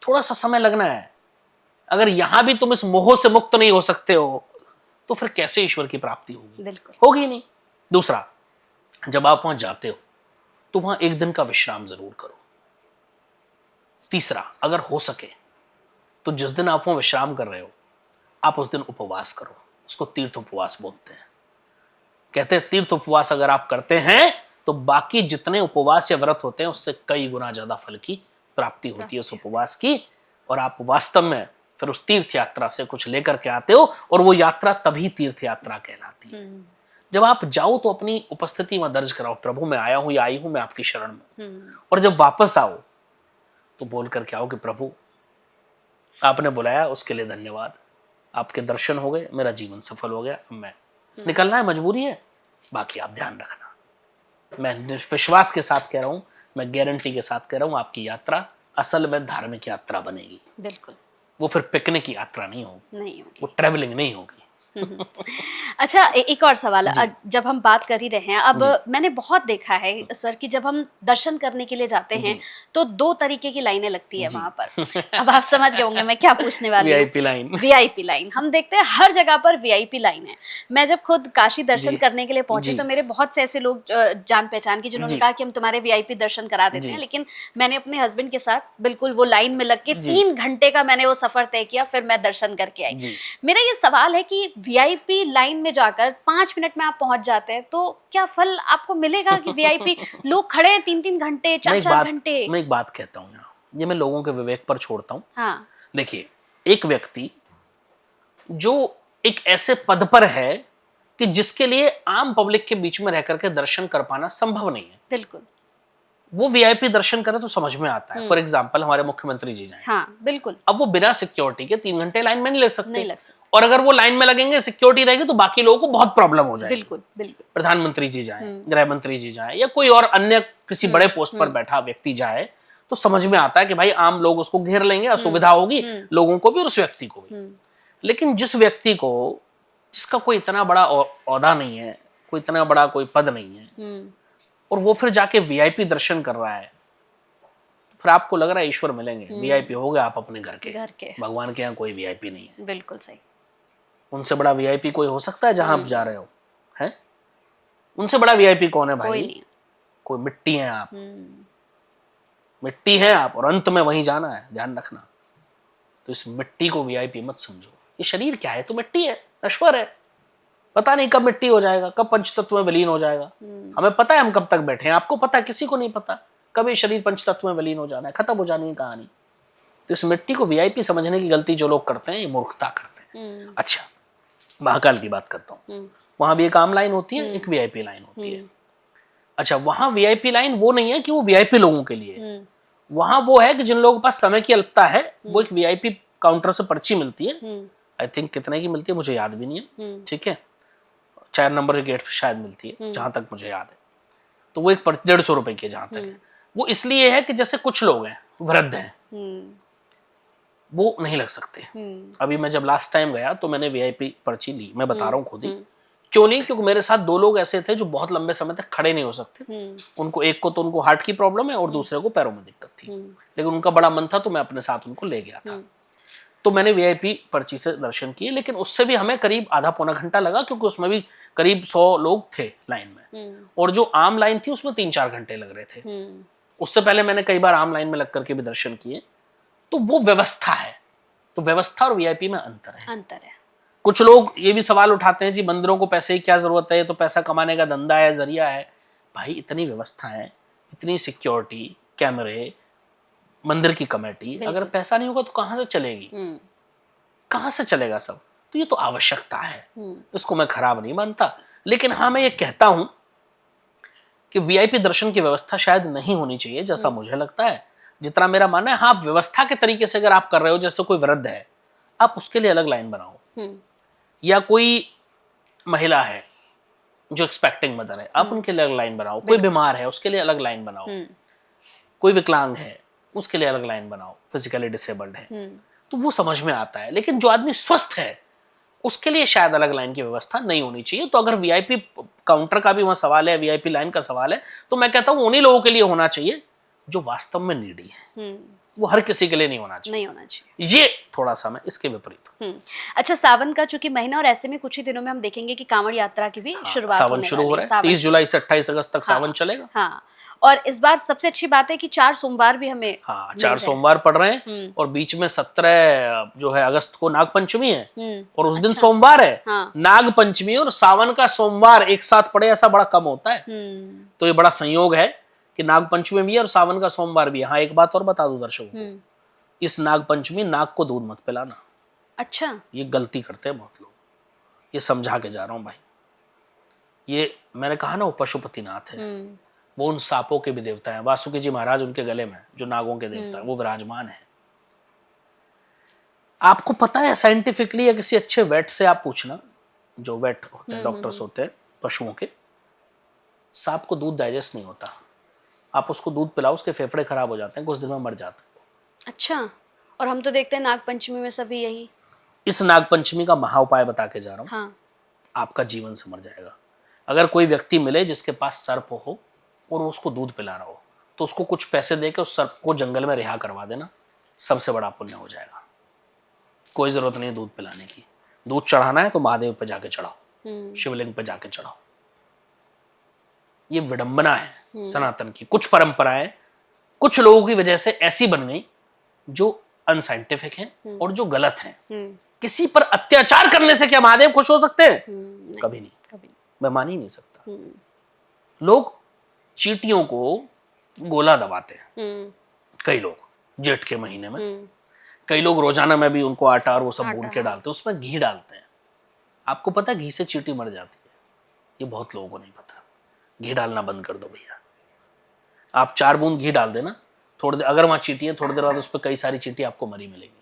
थोड़ा सा समय लगना है। अगर यहां भी तुम इस मोह से मुक्त नहीं हो सकते हो तो फिर कैसे ईश्वर की प्राप्ति होगी? बिल्कुल होगी नहीं। दूसरा, जब आप वहां जाते हो तो वहां एक दिन का विश्राम जरूर करो। तीसरा, अगर हो सके तो जिस दिन आप वहां विश्राम कर रहे हो, आप उस दिन उपवास करो। उसको तीर्थ उपवास बोलते हैं। कहते हैं तीर्थ उपवास अगर आप करते हैं तो बाकी जितने उपवास या व्रत होते हैं उससे कई गुना ज्यादा फल की प्राप्ति होती है उस उपवास की। और आप वास्तव में फिर उस तीर्थ यात्रा से कुछ लेकर के आते हो, और वो यात्रा तभी तीर्थ यात्रा कहलाती है। जब आप जाओ तो अपनी उपस्थिति में दर्ज कराओ, प्रभु मैं आया हूं या आई हूं मैं आपकी शरण में। और जब वापस आओ तो बोल करके आओ कि प्रभु आपने बुलाया, उसके लिए धन्यवाद। आपके दर्शन हो गए, मेरा जीवन सफल हो गया। अब मैं निकलना है, मजबूरी है, बाकी आप ध्यान रखना। मैं विश्वास के साथ कह रहा हूं, मैं गारंटी के साथ कह रहा हूं, आपकी यात्रा असल में धार्मिक यात्रा बनेगी। बिल्कुल। वो फिर पिकनिक की यात्रा नहीं होगी, नहीं होगी। वो ट्रेवलिंग नहीं होगी। अच्छा, एक और सवाल। जब हम बात कर ही रहे हैं, अब जी। मैंने बहुत देखा है सर कि जब हम दर्शन करने के लिए जाते हैं जी। तो 2 तरीके की लाइनें लगती है जी। वहां पर। अब आप समझ गए होंगे मैं क्या पूछने वाली हूँ। VIP line. वीआईपी लाइन हम देखते हैं हर जगह पर, वीआईपी लाइन है। मैं जब खुद काशी दर्शन जी। करने के लिए पहुंची जी। तो मेरे बहुत से ऐसे लोग जान पहचान के जिन्होंने जी। कहा कि हम तुम्हारे वीआईपी दर्शन करा देते जी। हैं, लेकिन मैंने अपने हस्बैंड के साथ बिल्कुल वो लाइन में लग के जी। 3 घंटे का मैंने वो सफर तय किया, फिर मैं दर्शन करके आई। जी। मेरा ये सवाल है कि वीआईपी लाइन में जाकर 5 मिनट में आप पहुंच जाते हैं, तो क्या फल आपको मिलेगा कि वीआईपी लोग खड़े हैं 3-3 घंटे, 4-4 घंटे? मैं एक बात कहता हूँ यहाँ, ये मैं लोगों के विवेक पर छोड़ता हूँ। हाँ। देखिए, एक व्यक्ति जो एक ऐसे पद पर है कि जिसके लिए आम पब्लिक के बीच में रह करके दर्शन कर पाना संभव नहीं है, बिल्कुल। वो वीआईपी दर्शन करे तो समझ में आता है। फॉर एग्जाम्पल, हमारे मुख्यमंत्री जी जाएं, हाँ, बिल्कुल। अब वो बिना सिक्योरिटी के 3 घंटे लाइन में नहीं लग सकते। नहीं लग सकते। और अगर वो लाइन में लगेंगे, सिक्योरिटी रहेगी, तो बाकी लोगों को बहुत प्रॉब्लम हो जाएगी। बिल्कुल, बिल्कुल। प्रधानमंत्री जी जाएं, गृह मंत्री जी जाएं, या कोई और अन्य किसी बड़े पोस्ट पर बैठा व्यक्ति जाए, तो समझ में आता है कि भाई आम लोग उसको घेर लेंगे, असुविधा होगी लोगों को भी और उस व्यक्ति को भी। लेकिन जिस व्यक्ति को, जिसका कोई इतना बड़ा ओहदा नहीं है, कोई इतना बड़ा कोई पद नहीं है, और वो फिर जाके वीआईपी दर्शन कर रहा है, फिर आपको लग रहा है ईश्वर मिलेंगे। वीआईपी हो गए आप अपने घर के। भगवान के यहाँ कोई वीआईपी नहीं है। बिल्कुल सही। उनसे बड़ा वीआईपी कोई हो सकता है जहां आप जा रहे हो? हैं? उनसे बड़ा वीआईपी कौन है भाई? कोई नहीं। कोई मिट्टी है आप, मिट्टी है आप, और अंत में वहीं जाना है, ध्यान रखना। तो इस मिट्टी को वीआईपी मत समझो। ये शरीर क्या है? तो मिट्टी है, नश्वर है, पता नहीं कब मिट्टी हो जाएगा, कब पंचतत्व में विलीन हो जाएगा। हमें पता है हम कब तक बैठे हैं, आपको पता है, किसी को नहीं पता कब ये शरीर पंचतत्व में विलीन हो जाना है, खत्म हो जानी है कहानी। तो इस मिट्टी को वीआईपी समझने की गलती जो लोग करते हैं, ये मूर्खता करते हैं। अच्छा, महाकाल की बात करता हूँ, वहां भी एक आम लाइन होती है, एक वीआईपी लाइन होती है। अच्छा, वहां वीआईपी लाइन वो नहीं है कि वो वीआईपी लोगों के लिए, वहां वो है कि जिन लोगों के पास समय की अल्पता है, वो एक वीआईपी काउंटर से पर्ची मिलती है। आई थिंक कितने की मिलती है मुझे याद भी नहीं है, ठीक है, 4 नंबर के गेट पे शायद मिलती है, जहां तक मुझे याद है। तो वो एक 150 रुपए की जहां तक है। वो इसलिए है कि जैसे कुछ लोग हैं, वृद्ध हैं, वो नहीं लग सकते। अभी मैं जब लास्ट टाइम गया तो मैंने वीआईपी पर्ची ली, मैं बता रहा हूँ खुद ही क्यों नहीं, क्योंकि मेरे साथ 2 लोग ऐसे थे जो बहुत लंबे समय तक खड़े नहीं हो सकते। उनको, एक को तो उनको हार्ट की प्रॉब्लम है और दूसरे को पैरों में दिक्कत थी, लेकिन उनका बड़ा मन था तो मैं अपने साथ उनको ले गया था। तो मैंने वीआईपी पर्ची से दर्शन किए, लेकिन उससे भी हमें करीब आधा पौना घंटा लगा, क्योंकि उसमें भी करीब 100 लोग थे लाइन में, और जो आम लाइन थी उसमें 3-4 घंटे लग रहे थे। उससे पहले मैंने कई बार आम लाइन में लग करके भी दर्शन किए। तो वो व्यवस्था है। तो व्यवस्था और वीआईपी में अंतर है। कुछ लोग ये भी सवाल उठाते हैं जी मंदिरों को पैसे की क्या जरूरत है, ये तो पैसा कमाने का धंधा है, जरिया है। भाई इतनी व्यवस्था है, इतनी सिक्योरिटी, कैमरे, मंदिर की कमेटी, अगर पैसा नहीं होगा तो कहां से चलेगी, कहां से चलेगा सब? तो ये तो आवश्यकता है, इसको मैं खराब नहीं मानता। लेकिन हाँ, मैं ये कहता हूं कि वीआईपी दर्शन की व्यवस्था शायद नहीं होनी चाहिए, जैसा मुझे लगता है, जितना मेरा मानना है। हाँ, व्यवस्था के तरीके से अगर आप कर रहे हो, जैसे कोई वृद्ध है, आप उसके लिए अलग लाइन बनाओ, या कोई महिला है जो एक्सपेक्टिंग मदर है, आप उनके लिए अलग लाइन बनाओ, कोई बीमार है उसके लिए अलग लाइन बनाओ, कोई विकलांग है उसके लिए अलग लाइन बनाओ, फिजिकली डिसेबल्ड है, तो वो समझ में आता है। लेकिन जो आदमी स्वस्थ है उसके लिए शायद अलग लाइन की व्यवस्था नहीं होनी चाहिए। तो अगर वीआईपी काउंटर का भी वहां सवाल है, वीआईपी लाइन का सवाल है, तो मैं कहता हूं उन्हीं लोगों के लिए होना चाहिए जो वास्तव में नीडी है। वो हर किसी के लिए नहीं होना चाहिए। ये थोड़ा सा मैं इसके विपरीत। अच्छा, सावन का चूंकि महीना, और ऐसे में कुछ ही दिनों में हम देखेंगे कि कांवड़ यात्रा की भी शुरुआत सावन शुरू हो रहा है। 30 जुलाई से 28 अगस्त तक सावन चलेगा। हाँ, और इस बार सबसे अच्छी बात है कि 4 सोमवार भी हमें 4 सोमवार पड़ रहे हैं, और बीच में 17 जो है अगस्त को नाग पंचमी है, और उस दिन सोमवार है। नाग पंचमी और सावन का सोमवार एक साथ पड़े, ऐसा बड़ा कम होता है। तो ये बड़ा संयोग है कि नाग पंचमी भी है और सावन का सोमवार भी है। हाँ, एक बात और बता दूं दर्शकों को, इस नाग पंचमी नाग को दूध मत पिलाना। अच्छा, ये गलती करते हैं बहुत लोग, ये समझा के जा रहा हूं भाई। ये मैंने कहा ना, वो पशुपतिनाथ है, वो उन सांपों के भी देवता हैं। वासुकी जी महाराज उनके गले में, जो नागों के देवता है, वो विराजमान है। आपको पता है साइंटिफिकली या किसी अच्छे वेट से आप पूछना, जो वेट होते हैं, डॉक्टर्स होते हैं पशुओं के, सांप को दूध डाइजेस्ट नहीं होता। आप उसको दूध पिलाओ, उसके फेफड़े खराब हो जाते हैं, कुछ दिन में मर जाता है। अच्छा, और हम तो देखते हैं नाग पंचमी में सभी यही। इस नाग पंचमी का महा उपाय बता के जा रहा हूँ, हाँ। आपका जीवन संवर जाएगा। अगर कोई व्यक्ति मिले जिसके पास सर्प हो और वो उसको दूध पिला रहा हो, तो उसको कुछ पैसे दे के उस सर्प को जंगल में रिहा करवा देना, सबसे बड़ा पुण्य हो जाएगा। कोई जरूरत नहीं है दूध पिलाने की। दूध चढ़ाना है तो महादेव पे जाके चढ़ाओ, शिवलिंग पे जाके चढ़ाओ। ये विडंबना है सनातन की। कुछ परंपराएं कुछ लोगों की वजह से ऐसी बन गई जो अनसाइंटिफिक हैं और जो गलत हैं। किसी पर अत्याचार करने से क्या महादेव खुश हो सकते हैं? कभी नहीं, कभी मैं मान ही नहीं सकता। लोग चींटियों को गोला दबाते हैं, कई लोग जेठ के महीने में, कई लोग रोजाना में भी उनको आटा और वो सब भून के डालते हैं, उसमें घी डालते हैं। आपको पता है घी से चींटी मर जाती है? ये बहुत लोगों को नहीं पता। घी डालना बंद कर दो भैया। आप 4 बूंद घी डाल देना, थोड़ी देर अगर वहां चींटी है, थोड़ी देर बाद उस पर कई सारी चींटी आपको मरी मिलेंगी।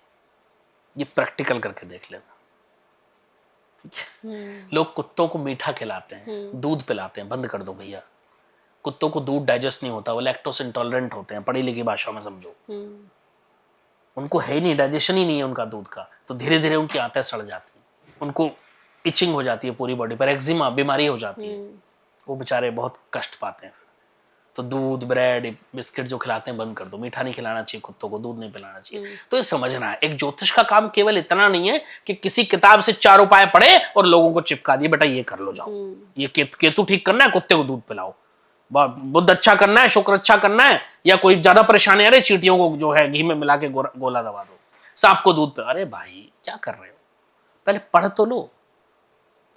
ये प्रैक्टिकल करके देख लेना, ठीक है? लोग कुत्तों को मीठा खिलाते हैं, दूध पिलाते हैं, बंद कर दो भैया। कुत्तों को दूध डाइजेस्ट नहीं होता, वो लैक्टोस इंटॉलरेंट होते हैं, पढ़ी लिखी भाषा में समझो। उनको है ही नहीं, डाइजेशन ही नहीं है उनका दूध का, तो धीरे धीरे उनकी आंतें सड़ जाती हैं, उनको इचिंग हो जाती है पूरी बॉडी पर, एक्जिमा बीमारी हो जाती है, वो बेचारे बहुत कष्ट पाते हैं। तो दूध, ब्रेड, बिस्किट जो खिलाते हैं बंद कर दो। मीठा नहीं खिलाना चाहिए कुत्तों को, दूध नहीं पिलाना चाहिए। तो ये समझना है, एक ज्योतिष का काम केवल इतना नहीं है कि किसी किताब से 4 उपाय पढ़े और लोगों को चिपका दिए, बेटा ये कर लो जाओ, ये केतु ठीक करना है, कुत्ते को दूध पिलाओ, बुद्ध अच्छा करना है, शुक्र अच्छा करना है, या कोई ज्यादा परेशानी आ रही, चींटियों को जो है घी में मिला के गोला दबा दो, सांप को दूध पिला। अरे भाई क्या कर रहे हो? पहले पढ़ तो लो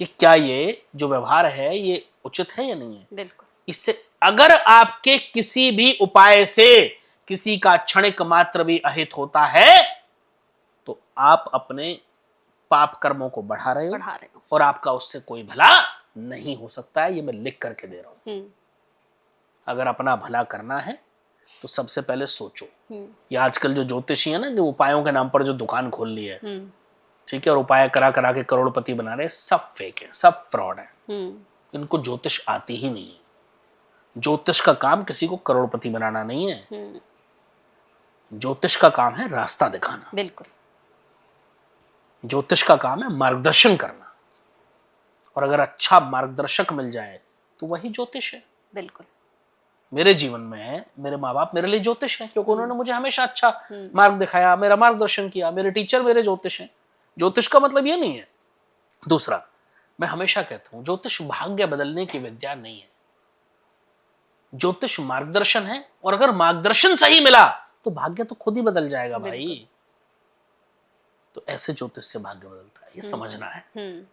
कि क्या ये जो व्यवहार है ये उचित है या नहीं है। बिल्कुल। इससे अगर आपके किसी भी उपाय से किसी का क्षणिक मात्र भी अहित होता है, तो आप अपने पाप कर्मों को बढ़ा रहे हो और आपका उससे कोई भला नहीं हो सकता है। ये मैं लिख करके दे रहा हूं। अगर अपना भला करना है तो सबसे पहले सोचो। ये आजकल जो ज्योतिषी है ना, जो उपायों के नाम पर जो दुकान खोल ली है, ठीक है, और उपाय करा करा के करोड़पति बना रहे हैं, सब फेक है, सब फ्रॉड है। इनको ज्योतिष आती ही नहीं है। ज्योतिष का काम किसी को करोड़पति बनाना नहीं है। ज्योतिष का काम है रास्ता दिखाना। बिल्कुल। ज्योतिष का काम है मार्गदर्शन करना, और अगर अच्छा मार्गदर्शक मिल जाए तो वही ज्योतिष है। बिल्कुल। मेरे जीवन में मेरे माँ बाप मेरे लिए ज्योतिष हैं, क्योंकि उन्होंने मुझे हमेशा अच्छा मार्ग दिखाया, मेरा मार्गदर्शन किया। मेरे टीचर मेरे ज्योतिष हैं। ज्योतिष का मतलब ये नहीं है। दूसरा, मैं हमेशा कहता हूं ज्योतिष भाग्य बदलने की विद्या नहीं है। ज्योतिष मार्गदर्शन है, और अगर मार्गदर्शन सही मिला तो भाग्य तो खुद ही बदल जाएगा भाई। तो ऐसे ज्योतिष से भाग्य बदलता है, ये समझना है।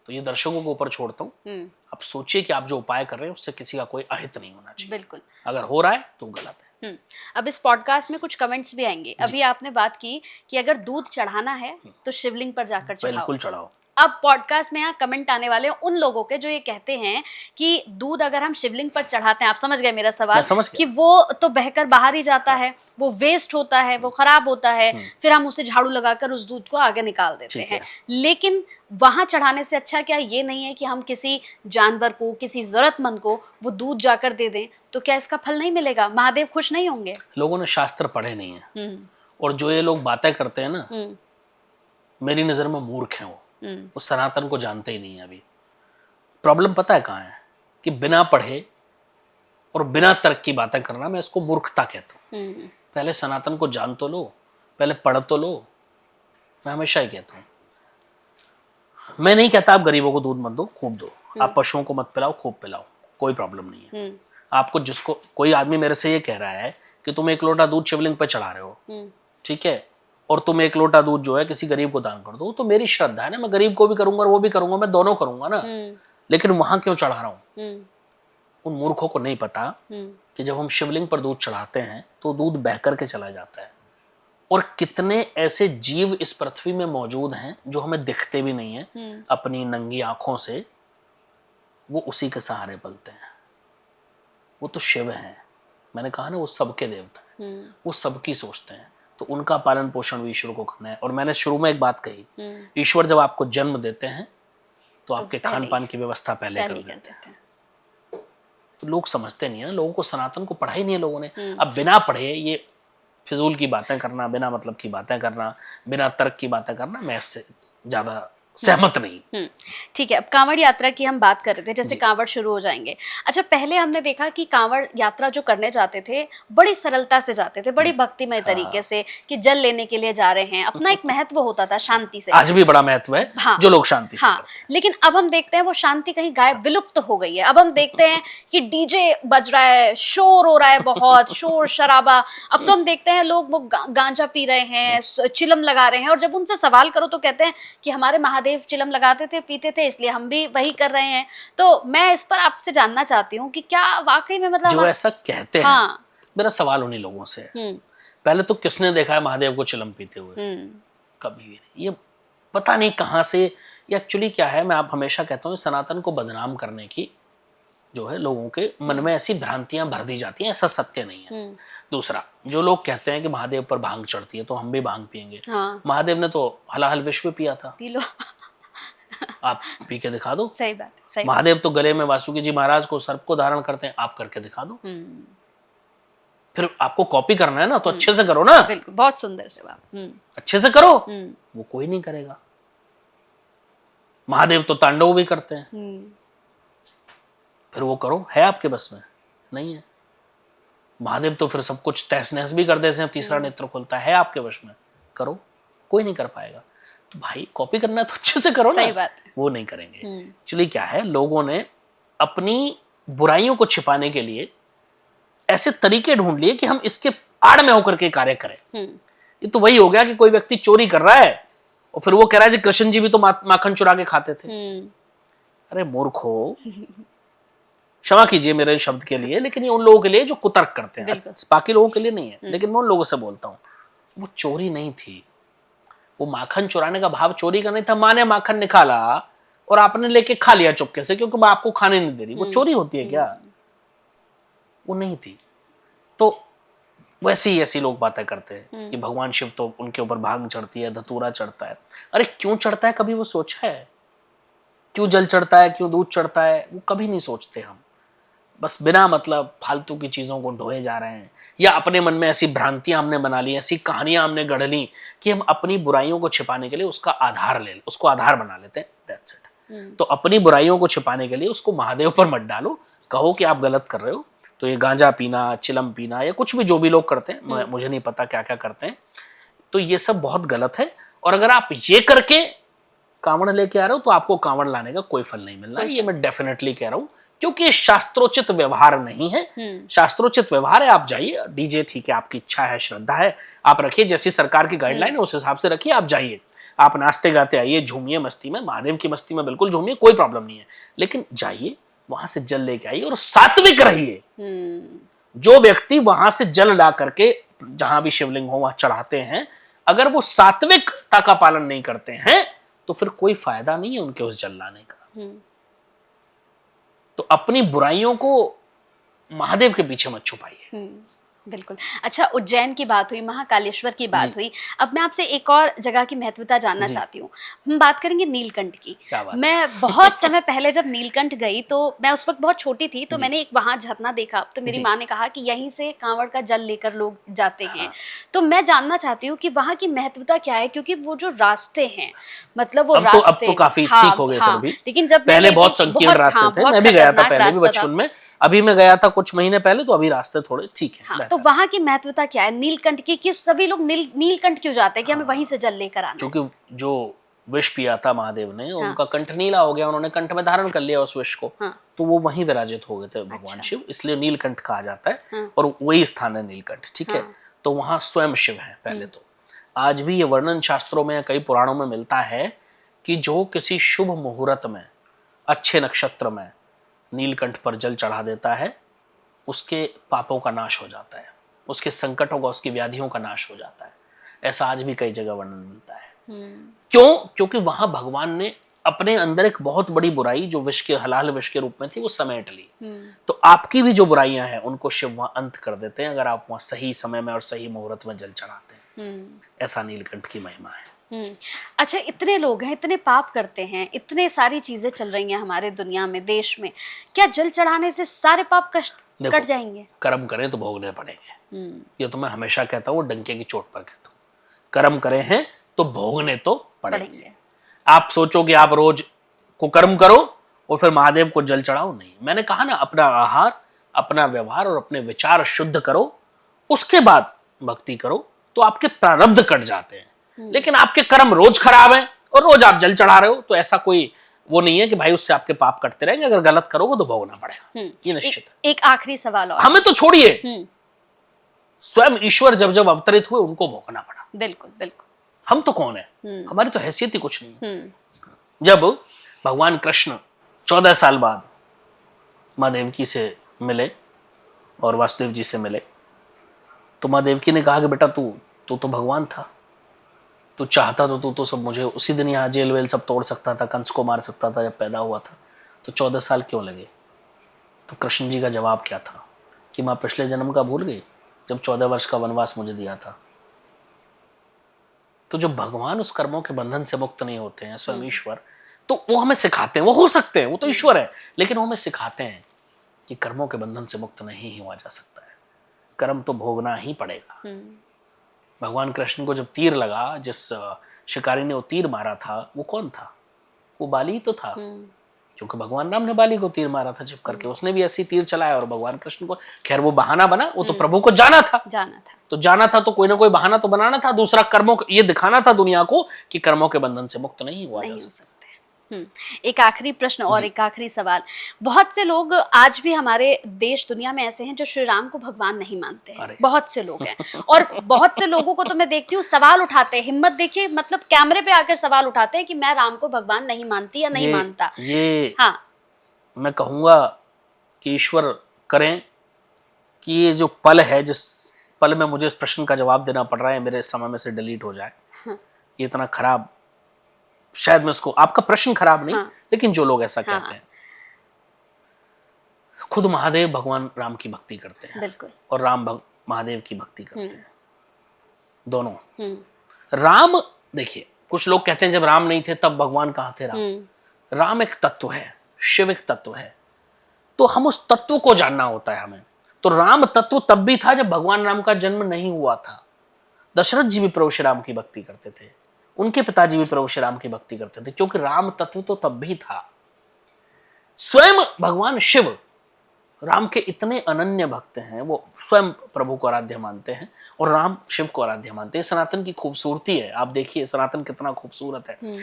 तो ये दर्शकों को ऊपर छोड़ता हूँ। आप सोचिए कि आप जो उपाय कर रहे हैं उससे किसी का कोई अहित नहीं होना चाहिए। बिल्कुल। अगर हो रहा है तो गलत है। अब इस पॉडकास्ट में कुछ कमेंट्स भी आएंगे। अभी आपने बात की कि अगर दूध चढ़ाना है तो शिवलिंग पर जाकर चढ़ाओ। बिल्कुल चढ़ाओ। अब पॉडकास्ट में यहाँ कमेंट आने वाले हैं उन लोगों के जो ये कहते हैं कि दूध अगर हम शिवलिंग पर चढ़ाते हैं, आप समझ गए मेरा सवाल, कि वो तो बहकर बाहर ही जाता है, वो वेस्ट होता है, वो खराब होता है, फिर हम उसे झाड़ू लगाकर उस दूध को आगे निकाल देते हैं। लेकिन वहां चढ़ाने से अच्छा क्या ये नहीं है कि हम किसी जानवर को, किसी जरूरतमंद को वो दूध जाकर दे दें? तो क्या इसका फल नहीं मिलेगा? महादेव खुश नहीं होंगे? लोगों ने शास्त्र पढ़े नहीं है, और जो ये लोग बातें करते हैं ना, मेरी नजर में मूर्ख हैं। वो सनातन को जानते ही नहीं है। अभी प्रॉब्लम पता है कहाँ है? कि बिना पढ़े और बिना तर्क की बातें करना, मैं इसको मूर्खता कहता हूँ। पहले सनातन को जान तो लो, पहले पढ़ तो लो। मैं हमेशा ही कहता हूँ, मैं नहीं कहता आप गरीबों को दूध मत दो, खूब दो। आप पशुओं को मत पिलाओ, खूब पिलाओ, कोई प्रॉब्लम नहीं है। आपको जिसको कोई आदमी मेरे से ये कह रहा है कि तुम 1 लोटा दूध शिवलिंग पे चढ़ा रहे हो, ठीक है, और तुम 1 लोटा दूध जो है किसी गरीब को दान कर दो, तो मेरी श्रद्धा है ना, मैं गरीब को भी करूंगा और वो भी करूंगा, मैं दोनों करूंगा ना। लेकिन वहां क्यों चढ़ा रहा हूं? उन मूर्खों को नहीं पता कि जब हम शिवलिंग पर दूध चढ़ाते हैं तो दूध बह करके चला जाता है, और कितने ऐसे जीव इस पृथ्वी में मौजूद हैं जो हमें दिखते भी नहीं है अपनी नंगी आंखों से, वो उसी के सहारे पलते हैं। वो तो शिव हैं। मैंने कहा ना, वो सबके देवता हैं, वो सबकी सोचते हैं। तो उनका पालन पोषण भी ईश्वर को करना है। और मैंने शुरू में एक बात कही, ईश्वर जब आपको जन्म देते हैं तो आपके खान पान की व्यवस्था पहले कर देते हैं। तो लोग समझते नहीं है ना, लोगों को सनातन को पढ़ा ही नहीं है लोगों ने। अब बिना पढ़े ये फिजूल की बातें करना, बिना मतलब की बातें करना, बिना तर्क की बातें करना, मैं इससे ज्यादा सहमत नहीं। ठीक है, अब कांवड़ यात्रा की हम बात कर रहे थे, जैसे कांवड़ शुरू हो जाएंगे। अच्छा, पहले हमने देखा कि कांवड़ यात्रा जो करने जाते थे बड़ी सरलता से जाते थे, बड़ी भक्तिमय तरीके से, कि जल लेने के लिए जा रहे हैं, अपना एक महत्व होता था शांति से। आज भी बड़ा महत्व है। हाँ, जो लोग शांति से हाँ, लेकिन अब हम देखते हैं वो शांति कहीं गायब, विलुप्त हो गई है। अब हम देखते हैं कि डीजे बज रहा है, शोर हो रहा है, बहुत शोर शराबा। अब तो हम देखते हैं लोग वो गांजा पी रहे हैं, चिलम लगा रहे हैं, और जब उनसे सवाल करो तो कहते हैं कि हमारे महादेव चिलम लगाते थे, पीते थे, इसलिए हम भी वही कर रहे हैं। तो मैं इस पर आपसे जानना चाहती हूँ कि क्या वाकई में मतलब जो ऐसा कहते हैं, हाँ, मेरा सवाल उन्हीं लोगों से है, पहले तो किसने देखा है महादेव को चिलम पीते हुए? कभी भी नहीं। ये पता नहीं कहाँ से, ये एक्चुअली क्या है, मैं आप हमेशा कहता हूँ सनातन को बदनाम करने की जो है लोगों के मन में ऐसी भ्रांतियां भर दी जाती हैं, ऐसा सत्य नहीं है। दूसरा, जो लोग कहते हैं कि महादेव पर भांग चढ़ती है तो हम भी भांग पिएंगे, हाँ, महादेव ने तो हलाहल विश्व में पिया था, पी लो। आप पी के दिखा दो। सही बात, सही। महादेव तो गले में वासुकी जी महाराज को सर्प को धारण करते हैं, आप करके दिखा दो। फिर आपको कॉपी करना है ना, तो अच्छे से करो ना। बिल्कुल, बहुत सुंदर जवाब। अच्छे से करो, वो कोई नहीं करेगा। महादेव तो तांडव भी करते हैं, फिर वो करो, है आपके बस में? नहीं है। महादेव तो फिर सब कुछ तहस नहस भी कर देते हैं, तीसरा नेत्र खुलता है आपके वश में, करो, कोई नहीं कर पाएगा। तो भाई कॉपी करना है तो अच्छे से करो ना। सही बात है। वो नहीं करेंगे। एक्चुअली क्या है, लोगों ने अपनी बुराइयों को छिपाने के लिए ऐसे तरीके ढूंढ लिए कि हम इसके आड़ में होकर के कार्य करें। ये तो वही हो गया कि कोई व्यक्ति चोरी कर रहा है और फिर वो कह रहा है जी कृष्ण जी भी तो माखन चुरा के खाते थे। अरे मूर्खो, क्षमा कीजिए मेरे शब्द के लिए, लेकिन ये उन लोगों के लिए जो कुतर्क करते हैं, बाकी लोगों के लिए नहीं है। लेकिन मैं उन लोगों से बोलता हूँ, वो चोरी नहीं थी, वो माखन चुराने का भाव चोरी का नहीं था। माँ ने माखन निकाला और आपने लेके खा लिया चुपके से, क्योंकि माँ आपको खाने नहीं दे रही, वो चोरी होती है क्या? वो नहीं थी। तो वैसे ही ऐसी लोग बातें करते हैं कि भगवान शिव तो उनके ऊपर भांग चढ़ती है, धतूरा चढ़ता है। अरे क्यों चढ़ता है, कभी वो सोचा है? क्यों जल चढ़ता है, क्यों दूध चढ़ता है, वो कभी नहीं सोचते हम। बस बिना मतलब फालतू की चीज़ों को ढोए जा रहे हैं, या अपने मन में ऐसी भ्रांतियां हमने बना ली, ऐसी कहानियां हमने गढ़ ली कि हम अपनी बुराइयों को छिपाने के लिए उसका आधार उसको आधार बना लेते हैं। That's it. तो अपनी बुराइयों को छिपाने के लिए उसको महादेव पर मत डालो, कहो कि आप गलत कर रहे हो। तो ये गांजा पीना, चिलम पीना, या कुछ भी जो भी लोग करते हैं, मुझे नहीं पता क्या क्या करते हैं, तो ये सब बहुत गलत है। और अगर आप ये करके कांवड़ लेके आ रहे हो तो आपको कांवड़ लाने का कोई फल नहीं मिलना है, ये मैं डेफिनेटली कह रहा हूँ, क्योंकि ये शास्त्रोचित व्यवहार नहीं है। शास्त्रोचित व्यवहार है, आप जाइए, डीजे ठीक है, आपकी इच्छा है, श्रद्धा है, आप रखिए, जैसी सरकार की गाइडलाइन है उस हिसाब से रखिए, आप जाइए, आप नाचते गाते आइए, झूमिए मस्ती में, महादेव की मस्ती में बिल्कुल झूमिए, कोई प्रॉब्लम नहीं है। लेकिन जाइए, वहां से जल लेके आइए और सात्विक रहिए। जो व्यक्ति वहां से जल ला करके जहां भी शिवलिंग हो वहां चढ़ाते हैं, अगर वो सात्विकता का पालन नहीं करते हैं तो फिर कोई फायदा नहीं है उनके उस जल लाने का। तो अपनी बुराइयों को महादेव के पीछे मत छुपाइए। बिल्कुल। अच्छा, उज्जैन की बात हुई, महाकालेश्वर की बात हुई, अब मैं आपसे एक और जगह की महत्वता जानना चाहती हूँ। हम बात करेंगे नीलकंठ की। मैं बहुत समय पहले जब नीलकंठ गई तो मैं उस वक्त बहुत छोटी थी, तो मैंने एक वहाँ झरना देखा, तो मेरी माँ ने कहा कि यहीं से कांवड़ का जल लेकर लोग जाते हैं। तो मैं जानना चाहती हूँ कि वहाँ की महत्वता क्या है, क्योंकि वो जो रास्ते हैं, मतलब वो रास्ते अब तो काफी ठीक हो गए फिर भी, लेकिन जब पहले बहुत संकीर्ण रास्ते थे, मैं भी गया था पहले भी बचपन में, अभी मैं गया था कुछ महीने पहले, तो अभी रास्ते थोड़े ठीक है। हाँ, तो वहाँ की महत्वता क्या है नीलकंठ की, कि सभी लोग नीलकंठ क्यों जाते हैं कि हमें वहीं से जल लेकर आना? क्योंकि जो विष पिया था महादेव ने, उनका कंठ नीला हो गया, उन्होंने कंठ में धारण कर लिया उस विष को, तो वो वहीं विराजित हो गए थे भगवान शिव, इसलिए नीलकंठ कहा जाता है, और वही स्थान है नीलकंठ। ठीक है, तो वहाँ स्वयं शिव है पहले तो। आज भी ये वर्णन शास्त्रों में, कई पुराणों में मिलता है कि जो किसी शुभ मुहूर्त में, अच्छे नक्षत्र में नीलकंठ पर जल चढ़ा देता है, उसके पापों का नाश हो जाता है, उसके संकटों का, उसकी व्याधियों का नाश हो जाता है। ऐसा आज भी कई जगह वर्णन मिलता है। क्यों? क्योंकि वहां भगवान ने अपने अंदर एक बहुत बड़ी बुराई जो विष के, हलाल विष के रूप में थी, वो समेट ली। तो आपकी भी जो बुराइयां हैं उनको शिव वहां अंत कर देते हैं, अगर आप वहां सही समय में और सही मुहूर्त में जल चढ़ाते हैं। ऐसा नीलकंठ की महिमा है। अच्छा, इतने लोग हैं, इतने पाप करते हैं, इतने सारी चीजें चल रही हैं हमारे दुनिया में, देश में, क्या जल चढ़ाने से सारे पाप कट देखो, जाएंगे? कर्म करें तो भोगने पड़ेंगे। ये तो मैं हमेशा कहता हूँ, डंके की चोट पर कहता हूँ, कर्म करे हैं तो भोगने तो पड़ेंगे। आप सोचो कि आप रोज को कर्म करो और फिर महादेव को जल चढ़ाओ, नहीं। मैंने कहा ना, अपना आहार, अपना व्यवहार और अपने विचार शुद्ध करो, उसके बाद भक्ति करो, तो आपके प्रारब्ध कट जाते हैं। लेकिन आपके कर्म रोज खराब हैं और रोज आप जल चढ़ा रहे हो, तो ऐसा कोई वो नहीं है कि भाई उससे आपके पाप कटते रहेंगे। अगर गलत करोगे तो भोगना पड़ेगा, ये निश्चित है। एक आखिरी सवाल और, हमें तो छोड़िए, स्वयं ईश्वर जब जब अवतरित हुए उनको भोगना पड़ा। बिल्कुल बिल्कुल। हम तो कौन है, हमारी तो हैसियत ही कुछ नहीं। जब भगवान कृष्ण 14 साल बाद माँ देवकी से मिले और वासुदेव जी से मिले, तो माँ देवकी ने कहा कि बेटा तू तो भगवान था, तू चाहता तो तू तो सब मुझे उसी दिन यहाँ जेल वेल सब तोड़ सकता था, कंस को मार सकता था जब पैदा हुआ था, तो 14 साल क्यों लगे? तो कृष्ण जी का जवाब क्या था कि माँ पिछले जन्म का भूल गई, जब 14 वर्ष का वनवास मुझे दिया था। तो जो भगवान उस कर्मों के बंधन से मुक्त नहीं होते हैं, स्वयं ईश्वर, तो वो हमें सिखाते हैं। वो हो सकते हैं, वो तो ईश्वर है, लेकिन वो हमें सिखाते हैं कि कर्मों के बंधन से मुक्त नहीं हुआ जा सकता है, कर्म तो भोगना ही पड़ेगा। भगवान कृष्ण को जब तीर लगा, जिस शिकारी ने वो तीर मारा था, वो कौन था? वो बाली तो था, क्योंकि भगवान राम ने बाली को तीर मारा था छिप करके। उसने भी ऐसी तीर चलाया और भगवान कृष्ण को, खैर वो बहाना बना, वो तो प्रभु को जाना था, तो जाना था तो कोई ना कोई बहाना तो बनाना था दूसरा, कर्मों को ये दिखाना था दुनिया को कि कर्मों के बंधन से मुक्त नहीं हुआ जा सकता। एक आखिरी प्रश्न और एक आखिरी सवाल, बहुत से लोग आज भी हमारे देश दुनिया में ऐसे हैं जो श्री राम को भगवान नहीं मानते हैं, बहुत से लोग हैं। और बहुत से लोगों को तो मैं देखती हूँ सवाल उठाते हैं, हिम्मत देखिए, मतलब कैमरे पे आकर सवाल उठाते हैं कि मैं राम को भगवान नहीं मानती या नहीं मानता। ये हाँ, मैं कहूंगा कि ईश्वर करें कि ये जो पल है, जिस पल में मुझे इस प्रश्न का जवाब देना पड़ रहा है, मेरे समय में से डिलीट हो जाए। ये इतना खराब, शायद मैं इसको, आपका प्रश्न खराब नहीं, लेकिन जो लोग ऐसा कहते हैं, खुद महादेव भगवान राम की भक्ति करते हैं, बिल्कुल, और राम महादेव की भक्ति करते हैं, दोनों। राम, देखिए, कुछ लोग कहते हैं जब राम नहीं थे तब भगवान कहाँ थे? राम एक तत्व है, शिव एक तत्व है, तो हम उस तत्व को जानना होता है हमें। तो राम तत्व तब भी था जब भगवान राम का जन्म नहीं हुआ था। दशरथ जी भी प्रभु श्री राम की भक्ति करते थे, उनके पिताजी भी प्रभु श्री राम की भक्ति करते थे, क्योंकि राम तत्व तो तब भी था। स्वयं भगवान शिव राम के इतने अनन्य भक्त हैं, वो स्वयं प्रभु को आराध्य मानते हैं और राम शिव को आराध्य मानते हैं। सनातन की खूबसूरती है, आप देखिए सनातन कितना खूबसूरत है।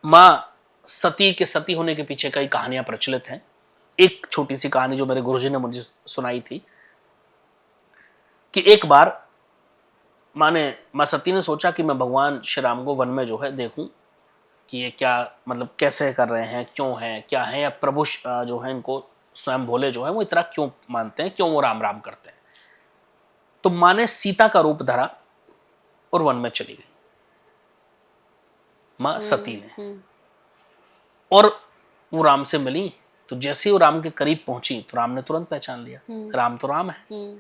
माँ सती के सती होने के पीछे कई कहानियां प्रचलित हैं। एक छोटी सी कहानी जो मेरे गुरुजी ने मुझे सुनाई थी कि एक बार माँ सती ने सोचा कि मैं भगवान श्री राम को वन में जो है देखूं कि ये क्या, मतलब कैसे कर रहे हैं, क्यों है, क्या है, या प्रभु जो है इनको स्वयं भोले जो है वो इतना क्यों मानते हैं, क्यों वो राम राम करते हैं। तो माँ ने सीता का रूप धरा और वन में चली गई, माँ सती ने, और वो राम से मिली। तो जैसे ही वो राम के करीब पहुंची तो राम ने तुरंत पहचान लिया, राम तो राम है।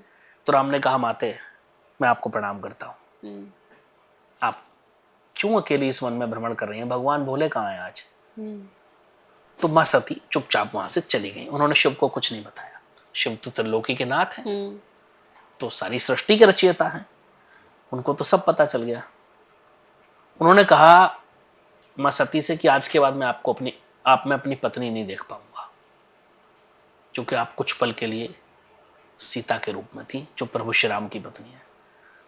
तो राम ने कहा, माते मैं आपको प्रणाम करता हूं, आप क्यों अकेली इस वन में भ्रमण कर रही हैं, भगवान भोले कहाँ हैं आज? तो माँ सती चुपचाप वहां से चली गई। उन्होंने शिव को कुछ नहीं बताया, शिव तो त्रिलोकी के नाथ हैं, तो सारी सृष्टि के रचयिता हैं, उनको तो सब पता चल गया। उन्होंने कहा माँ सती से कि आज के बाद मैं आपको आप में अपनी पत्नी नहीं देख पाऊंगा, क्योंकि आप कुछ पल के लिए सीता के रूप में थी जो प्रभु श्री राम की पत्नी है।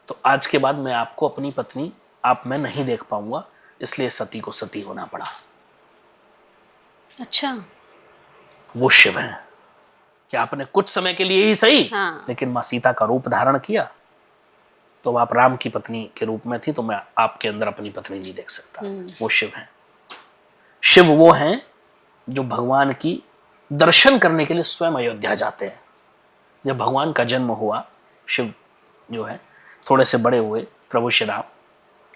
तो आज के बाद मैं आपको अपनी पत्नी आप में नहीं देख पाऊंगा, इसलिए सती को सती होना पड़ा। अच्छा, वो शिव है कि आपने कुछ समय के लिए ही सही, लेकिन माँ सीता का रूप धारण किया, तो आप राम की पत्नी के रूप में थी, तो मैं आपके अंदर अपनी पत्नी नहीं देख सकता। वो शिव है। शिव वो हैं जो भगवान की दर्शन करने के लिए स्वयं अयोध्या जाते हैं। जब भगवान का जन्म हुआ, शिव जो है थोड़े से बड़े हुए, प्रभु श्री राम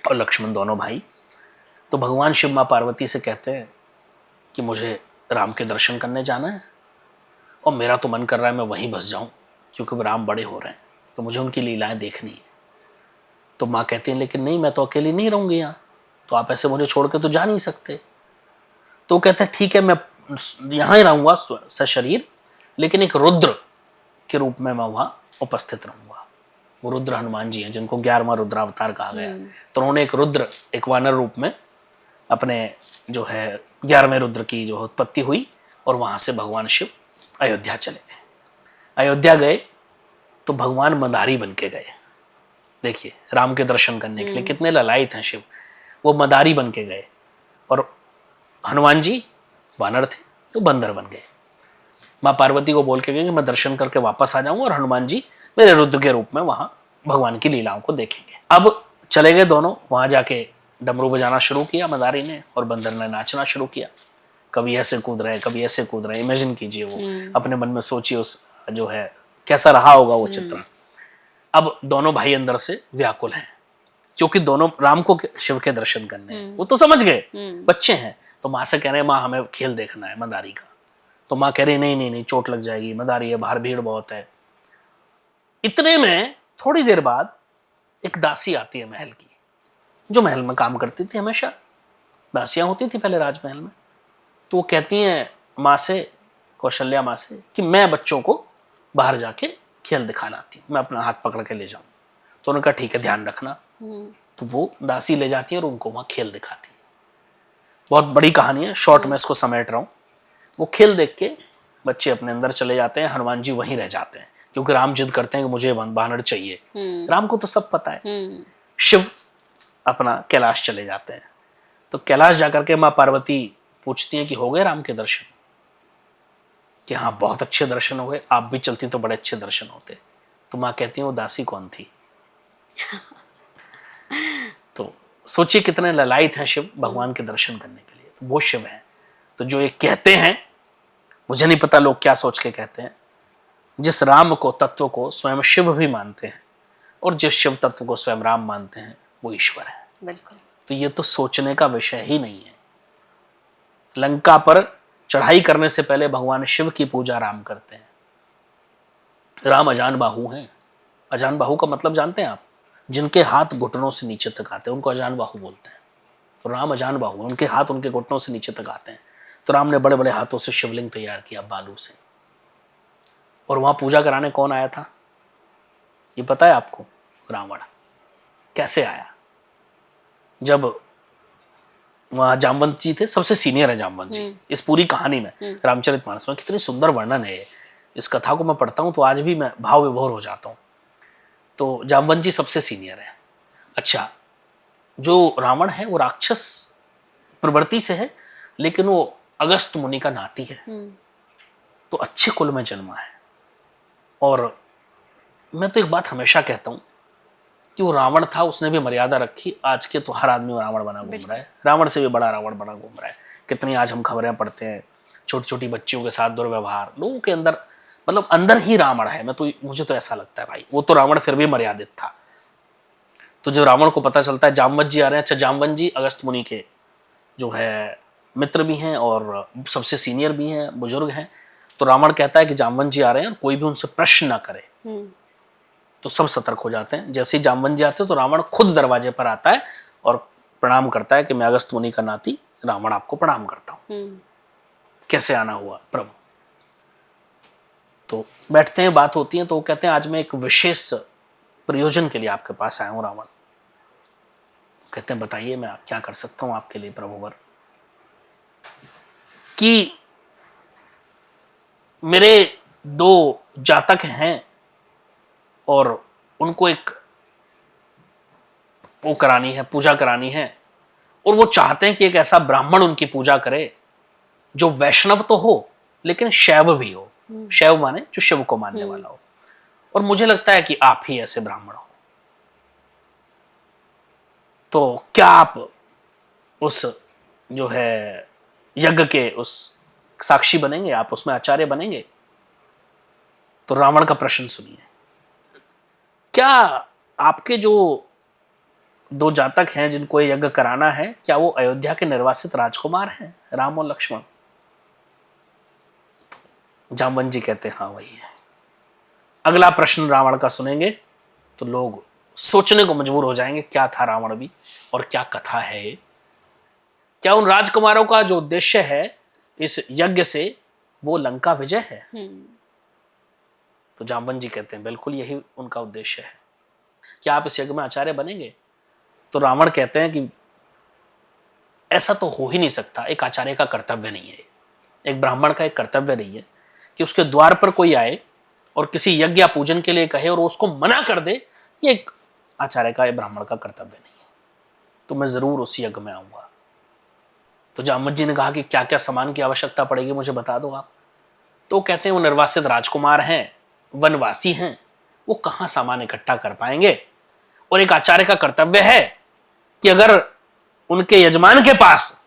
और लक्ष्मण दोनों भाई, तो भगवान शिव माँ पार्वती से कहते हैं कि मुझे राम के दर्शन करने जाना है और मेरा तो मन कर रहा है मैं वहीं बस जाऊं, क्योंकि राम बड़े हो रहे हैं तो मुझे उनकी लीलाएं देखनी है। तो माँ कहती है लेकिन नहीं, मैं तो अकेली नहीं रहूंगी यहाँ, तो आप ऐसे मुझे छोड़ के तो जा नहीं सकते। तो कहते हैं ठीक है, मैं यहाँ ही रहूंगा सशरीर, लेकिन एक रुद्र के रूप में मैं वहां उपस्थित रहूंगा। वो रुद्र हनुमान जी हैं जिनको 11वां रुद्रावतार कहा गया। तो उन्होंने एक रुद्र, एक वानर रूप में अपने जो है 11वें रुद्र की जो उत्पत्ति हुई, और वहां से भगवान शिव अयोध्या चले गए। अयोध्या गए तो भगवान मदारी बन के गए। देखिए, राम के दर्शन करने के लिए कितने ललायत हैं शिव। वो मदारी बन के गए, और हनुमान जी वानर थे तो बंदर बन गए। माँ पार्वती को बोल के गए कि मैं दर्शन करके वापस आ जाऊंगा, और हनुमान जी मेरे रुद्र के रूप में वहां भगवान की लीलाओं को देखेंगे। अब चले गए दोनों, वहां जाके डमरू बजाना शुरू किया मदारी ने, और बंदर ने नाचना शुरू किया। कभी ऐसे कूद रहे, कभी ऐसे कूद रहे। इमेजिन कीजिए, वो अपने मन में सोचिए उस जो है कैसा रहा होगा वो चित्रण। अब दोनों भाई अंदर से व्याकुल हैं, क्योंकि दोनों राम को शिव के दर्शन करने हैं। वो तो समझ गए, बच्चे हैं। तो माँ से कह रहे हैं माँ हमें खेल देखना है मदारी का। तो माँ कह रही नहीं नहीं नहीं, चोट लग जाएगी, मदारी है, बाहर भीड़ बहुत है। इतने में थोड़ी देर बाद एक दासी आती है महल की, जो महल में काम करती थी। हमेशा दासियां होती थी पहले राजमहल में। तो वो कहती हैं माँ से, कौशल्या माँ से, कि मैं बच्चों को बाहर जाके खेल दिखा लाती हूँ, मैं अपना हाथ पकड़ के ले जाऊँ। तो उन्होंने कहा ठीक है, ध्यान रखना। तो वो दासी ले जाती है और उनको वहां खेल दिखाती है। बहुत बड़ी कहानी है, शॉर्ट में इसको समेट रहा हूँ। वो खेल देख के बच्चे अपने अंदर चले जाते हैं, हनुमान जी वहीं रह जाते हैं, क्योंकि राम जिद करते हैं कि मुझे वानर चाहिए। राम को तो सब पता है। शिव अपना कैलाश चले जाते हैं। तो कैलाश जाकर के माँ पार्वती पूछती हैं कि हो गए राम के दर्शन? कि हाँ, बहुत अच्छे दर्शन हो गए, आप भी चलती तो बड़े अच्छे दर्शन होते। तो माँ कहती है वो दासी कौन थी? तो सोचिए कितने ललायत हैं शिव भगवान के दर्शन करने के लिए। तो वो शिव हैं। तो जो ये कहते हैं, मुझे नहीं पता लोग क्या सोच के कहते हैं, जिस राम को तत्व को स्वयं शिव भी मानते हैं, और जिस शिव तत्व को स्वयं राम मानते हैं, वो ईश्वर है। बिल्कुल। तो ये तो सोचने का विषय ही नहीं है। लंका पर चढ़ाई करने से पहले भगवान शिव की पूजा राम करते हैं। राम अजान बाहु हैं। अजान बाहु का मतलब जानते हैं आप? जिनके हाथ घुटनों से नीचे तक आते हैं उनको अजान बाहु बोलते हैं। तो राम अजान बाहु, उनके हाथ उनके घुटनों से नीचे तक आते हैं। तो राम ने बड़े बड़े हाथों से शिवलिंग तैयार किया बालू से। और वहां पूजा कराने कौन आया था ये पता है आपको? रावण। कैसे आया? जब वहां जामवंत जी थे, सबसे सीनियर है जामवंत जी इस पूरी कहानी में। रामचरितमानस में कितनी सुंदर वर्णन है। इस कथा को मैं पढ़ता हूं तो आज भी मैं भाव विभोर हो जाता हूं। तो जामवंत जी सबसे सीनियर है। अच्छा, जो रावण है वो राक्षस प्रवृत्ति से है, लेकिन वो अगस्त मुनि का नाती है, तो अच्छे कुल में जन्मा है। और मैं तो एक बात हमेशा कहता हूं कि वो रावण था, उसने भी मर्यादा रखी। आज के तो हर आदमी रावण बना घूम रहा है, रावण से भी बड़ा रावण बना घूम रहा है। कितनी आज हम खबरें पढ़ते हैं, छोटी छोटी बच्चियों के साथ दुर्व्यवहार, लोगों के अंदर, मतलब अंदर ही रावण है। मुझे तो ऐसा लगता है भाई, वो तो रावण फिर भी मर्यादित था। तो जब रावण को पता चलता है जामवंत जी आ रहे हैं, अच्छा जामवंत जी अगस्त मुनि के जो है मित्र भी हैं और सबसे सीनियर भी हैं, बुजुर्ग हैं। तो रावण कहता है कि जामवंत जी आ रहे हैं और कोई भी उनसे प्रश्न ना करे। तो सब सतर्क हो जाते हैं। जैसे ही जामवंत जी आते हैं तो रावण खुद दरवाजे पर आता है और प्रणाम करता है कि मैं अगस्त मुनि का नाती रावण आपको प्रणाम करता हूं। कैसे आना हुआ प्रभु? तो बैठते हैं, बात होती है। तो वो कहते हैं आज मैं एक विशेष प्रयोजन के लिए आपके पास आया हूं रावण। कहते हैं बताइए मैं क्या कर सकता हूं आपके लिए प्रभुवर? कि मेरे दो जातक हैं और उनको एक वो करानी है, पूजा करानी है, और वो चाहते हैं कि एक ऐसा ब्राह्मण उनकी पूजा करे जो वैष्णव तो हो लेकिन शैव भी हो। शैव माने जो शिव को मानने वाला हो। और मुझे लगता है कि आप ही ऐसे ब्राह्मण हो। तो क्या आप उस जो है यज्ञ के उस साक्षी बनेंगे? आप उसमें आचार्य बनेंगे? तो रावण का प्रश्न सुनिए। क्या आपके जो दो जातक हैं जिनको यज्ञ कराना है, क्या वो अयोध्या के निर्वासित राजकुमार हैं, राम और लक्ष्मण? जामवंत जी कहते हैं हाँ वही है। अगला प्रश्न रावण का सुनेंगे तो लोग सोचने को मजबूर हो जाएंगे क्या था रावण भी और क्या कथा है ये। क्या उन राजकुमारों का जो उद्देश्य है इस यज्ञ से वो लंका विजय है? तो जाम्बवन जी कहते हैं बिल्कुल यही उनका उद्देश्य है। क्या आप इस यज्ञ में आचार्य बनेंगे? तो रावण कहते हैं कि ऐसा तो हो ही नहीं सकता, एक आचार्य का कर्तव्य नहीं है, एक ब्राह्मण का एक कर्तव्य नहीं है कि उसके द्वार पर कोई आए और किसी यज्ञ या पूजन के लिए कहे और उसको मना कर दे। ये एक आचार्य का, एक ब्राह्मण का कर्तव्य नहीं है। तो मैं जरूर उस यज्ञ में आऊंगा। तो जामवंत जी ने कहा कि क्या क्या सामान की आवश्यकता पड़ेगी मुझे बता दो आप। तो कहते हैं वो निर्वासित राजकुमार हैं, वनवासी हैं, वो कहाँ सामान इकट्ठा कर पाएंगे। और एक आचार्य का कर्तव्य है कि अगर उनके यजमान के पास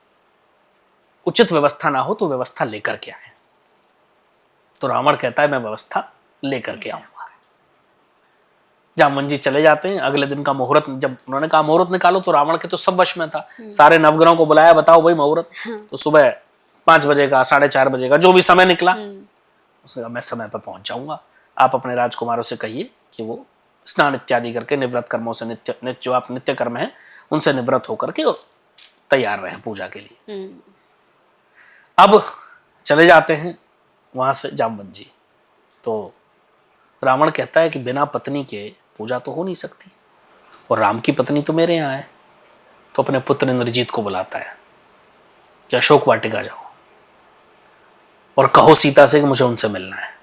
उचित व्यवस्था ना हो तो व्यवस्था लेकर के आए। तो रावण कहता है मैं व्यवस्था लेकर के आऊंगा। जामवंत जी चले जाते हैं। अगले दिन का मुहूर्त, जब उन्होंने कहा मुहूर्त निकालो, तो रावण के तो सब वश में था। सारे नवग्रहों को बुलाया, बताओ भाई मुहूर्त। तो सुबह 5 बजे का, 4:30 बजे का, जो भी समय निकला, उसने कहा मैं समय पर पहुंच जाऊंगा। आप अपने राजकुमारों से कहिए कि वो स्नान इत्यादि करके निवृत्त कर्मों से नित्य जो आप नित्य कर्म है उनसे निवृत्त होकर के तैयार रहे पूजा के लिए। अब चले जाते हैं वहां से जामवंत जी। तो रावण कहता है कि बिना पत्नी के पूजा तो हो नहीं सकती और राम की पत्नी तो मेरे यहाँ है। तो अपने पुत्र इंद्रजीत को बुलाता है कि अशोक वाटिका जाओ और कहो सीता से कि मुझे उनसे मिलना है।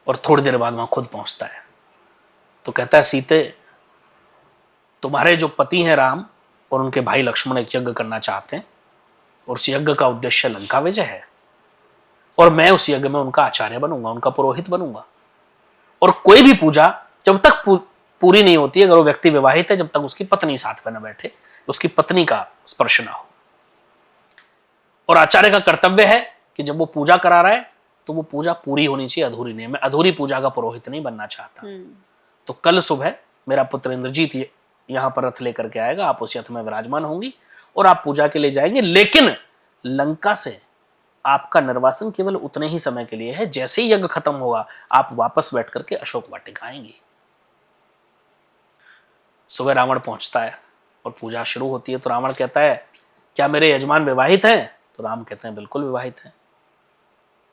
और थोड़ी देर बाद वहां खुद पहुंचता है। तो कहता है सीते, तुम्हारे जो पति हैं राम और उनके भाई लक्ष्मण एक यज्ञ करना चाहते हैं और उस यज्ञ का उद्देश्य लंका विजय है और मैं उस यज्ञ में उनका आचार्य बनूंगा, उनका पुरोहित बनूंगा। और कोई भी पूजा जब तक पूरी नहीं होती, अगर वो व्यक्ति विवाहित है, जब तक उसकी पत्नी साथ में न बैठे, उसकी पत्नी का स्पर्श ना हो। और आचार्य का कर्तव्य है कि जब वो पूजा करा रहा है तो वो पूजा पूरी होनी चाहिए, अधूरी नहीं। मैं अधूरी पूजा का पुरोहित नहीं बनना चाहता। तो कल सुबह मेरा पुत्र इंद्रजीत यहां पर रथ लेकर के आएगा, आप उस रथ में विराजमान होंगी और आप पूजा के लिए जाएंगे, लेकिन लंका से आपका निर्वासन केवल उतने ही समय के लिए है। जैसे ही यज्ञ खत्म होगा आप वापस बैठ करके अशोक वाटिका आएंगी। सुबह रावण पहुंचता है और पूजा शुरू होती है। तो रावण कहता है क्या मेरे यजमान विवाहित हैं? तो राम कहते हैं बिल्कुल विवाहित हैं।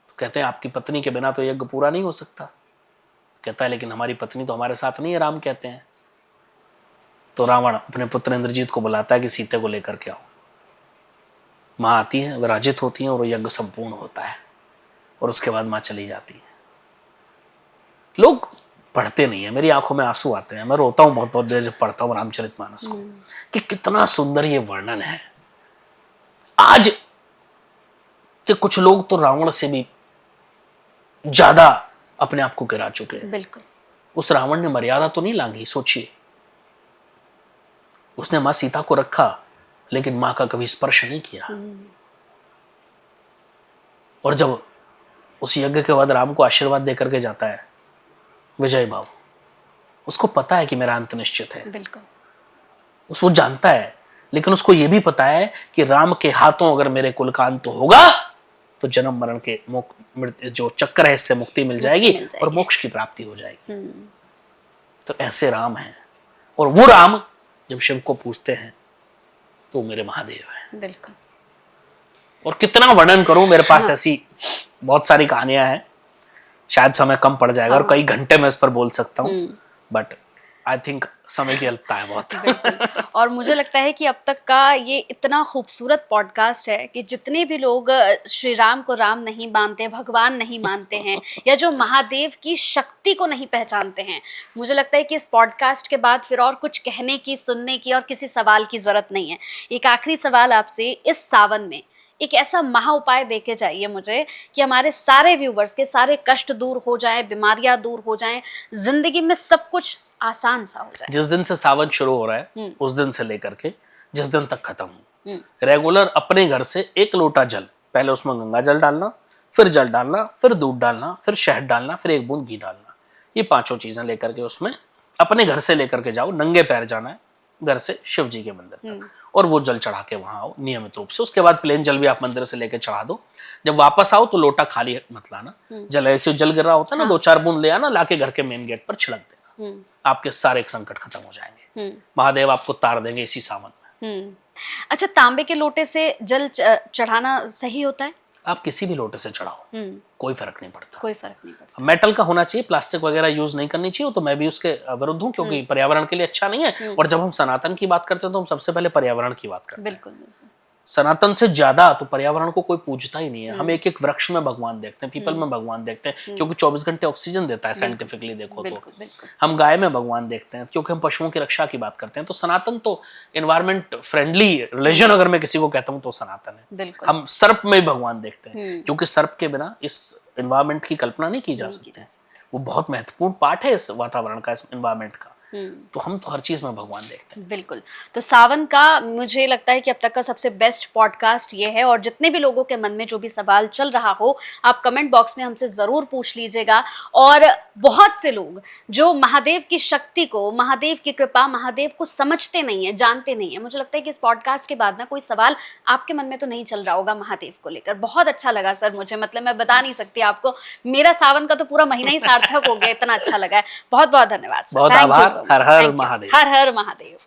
तो कहते हैं आपकी पत्नी के बिना तो यज्ञ पूरा नहीं हो सकता। तो कहता है लेकिन हमारी पत्नी तो हमारे साथ नहीं है, राम कहते हैं। तो रावण अपने पुत्र इंद्रजीत को बुलाता है कि सीते को लेकर के आओ। माँ आती है, विराजित होती है और यज्ञ संपूर्ण होता है और उसके बाद माँ चली जाती है। लोग पढ़ते नहीं है, मेरी आंखों में आंसू आते हैं। मैं रोता हूँ बहुत बहुत देर जब पढ़ता हूँ रामचरितमानस को कि कितना सुंदर ये वर्णन है। आज के कुछ लोग तो रावण से भी ज्यादा अपने आप को गिरा चुके हैं। बिल्कुल। उस रावण ने मर्यादा तो नहीं लांघी। सोचिए, उसने मां सीता को रखा लेकिन मां का कभी स्पर्श नहीं किया। और जब उस यज्ञ के बाद राम को आशीर्वाद देकर के जाता है विजय भाव, उसको पता है कि मेरा अंत निश्चित है। बिल्कुल। उसको जानता है, लेकिन उसको यह भी पता है कि राम के हाथों अगर मेरे कुल का अंत होगा तो जन्म मरण के जो चक्कर है इससे मुक्ति मिल जाएगी और मोक्ष की प्राप्ति हो जाएगी। तो ऐसे राम हैं। और वो राम जब शिव को पूछते हैं तो मेरे महादेव हैं। बिल्कुल। और कितना वर्णन करूं, मेरे पास ऐसी बहुत सारी कहानियां हैं, शायद समय कम पड़ जाएगा और कई घंटे में इस पर बोल सकता हूं, बट आई थिंक समय की अल्पता है बहुत। और मुझे लगता है कि अब तक का ये इतना खूबसूरत पॉडकास्ट है कि जितने भी लोग श्री राम को राम नहीं मानते, भगवान नहीं मानते हैं या जो महादेव की शक्ति को नहीं पहचानते हैं, मुझे लगता है कि इस पॉडकास्ट के बाद फिर और कुछ कहने की, सुनने की और किसी सवाल की ज़रूरत नहीं है। एक आखिरी सवाल आपसे, इस सावन में एक ऐसा महा उपाय देके जाइए मुझे कि हमारे सारे व्यूवर्स के सारे कष्ट दूर हो जाएं, बीमारियां दूर हो जाएं, जिंदगी में सब कुछ आसान सा हो जाए। जिस दिन से सावन शुरू हो रहा है उस दिन से लेकर के जिस दिन तक खत्म हो, रेगुलर अपने घर से 1 लोटा जल, पहले उसमें गंगा जल डालना, फिर जल डालना, फिर दूध डालना, फिर शहद डालना, फिर 1 बूंद घी डालना। ये 5 चीजें लेकर के उसमें अपने घर से लेकर के जाओ। नंगे पैर जाना है घर से शिव जी के मंदिर तक और वो जल चढ़ा के वहां आओ नियमित रूप से। उसके बाद प्लेन जल भी आप मंदिर से लेके चढ़ा दो। जब वापस आओ तो लोटा खाली मत लाना, जल ऐसे जल गिर रहा होता है ना, 2-4 बूंद ले आना, लाके घर के मेन गेट पर छिड़क देना। आपके सारे संकट खत्म हो जाएंगे। महादेव आपको तार देंगे इसी सावन में। अच्छा, तांबे के लोटे से जल चढ़ाना सही होता है? आप किसी भी लोटे से चढ़ाओ, कोई फर्क नहीं पड़ता। कोई फर्क नहीं पड़ता। मेटल का होना चाहिए, प्लास्टिक वगैरह यूज नहीं करनी चाहिए। तो मैं भी उसके विरुद्ध हूँ, क्योंकि पर्यावरण के लिए अच्छा नहीं है। और जब हम सनातन की बात करते हैं तो हम सबसे पहले पर्यावरण की बात करते हैं। बिल्कुल बिल्कुल। सनातन से ज्यादा तो पर्यावरण को कोई पूजता ही नहीं है। हम एक एक वृक्ष में भगवान देखते हैं, पीपल में भगवान देखते हैं, क्योंकि 24 घंटे ऑक्सीजन देता है साइंटिफिकली देखो तो। हम गाय में भगवान देखते हैं, क्योंकि हम पशुओं की रक्षा की बात करते हैं। तो सनातन तो एनवायरमेंट फ्रेंडली रिलीजन अगर मैं किसी को कहता हूँ तो सनातन है। हम सर्प में भगवान देखते हैं, क्योंकि सर्प के बिना इस एनवायरमेंट की कल्पना नहीं की जा सकती। वो बहुत महत्वपूर्ण पार्ट है इस वातावरण का, इस एनवायरमेंट का। तो हम तो हर चीज में भगवान देखते हैं। बिल्कुल। तो सावन का मुझे लगता है कि अब तक का सबसे बेस्ट पॉडकास्ट ये है। और जितने भी लोगों के मन में जो भी सवाल चल रहा हो, आप कमेंट बॉक्स में हमसे जरूर पूछ लीजिएगा। और बहुत से लोग जो महादेव की शक्ति को, महादेव की कृपा, महादेव को समझते नहीं है, जानते नहीं है। मुझे लगता है कि इस पॉडकास्ट के बाद ना कोई सवाल आपके मन में तो नहीं चल रहा होगा महादेव को लेकर। बहुत अच्छा लगा सर मुझे, मतलब मैं बता नहीं सकती आपको, मेरा सावन का तो पूरा महीना ही सार्थक हो गया, इतना अच्छा लगा है। बहुत बहुत धन्यवाद सर। बहुत आभार। हर हर महादेव। हर हर महादेव।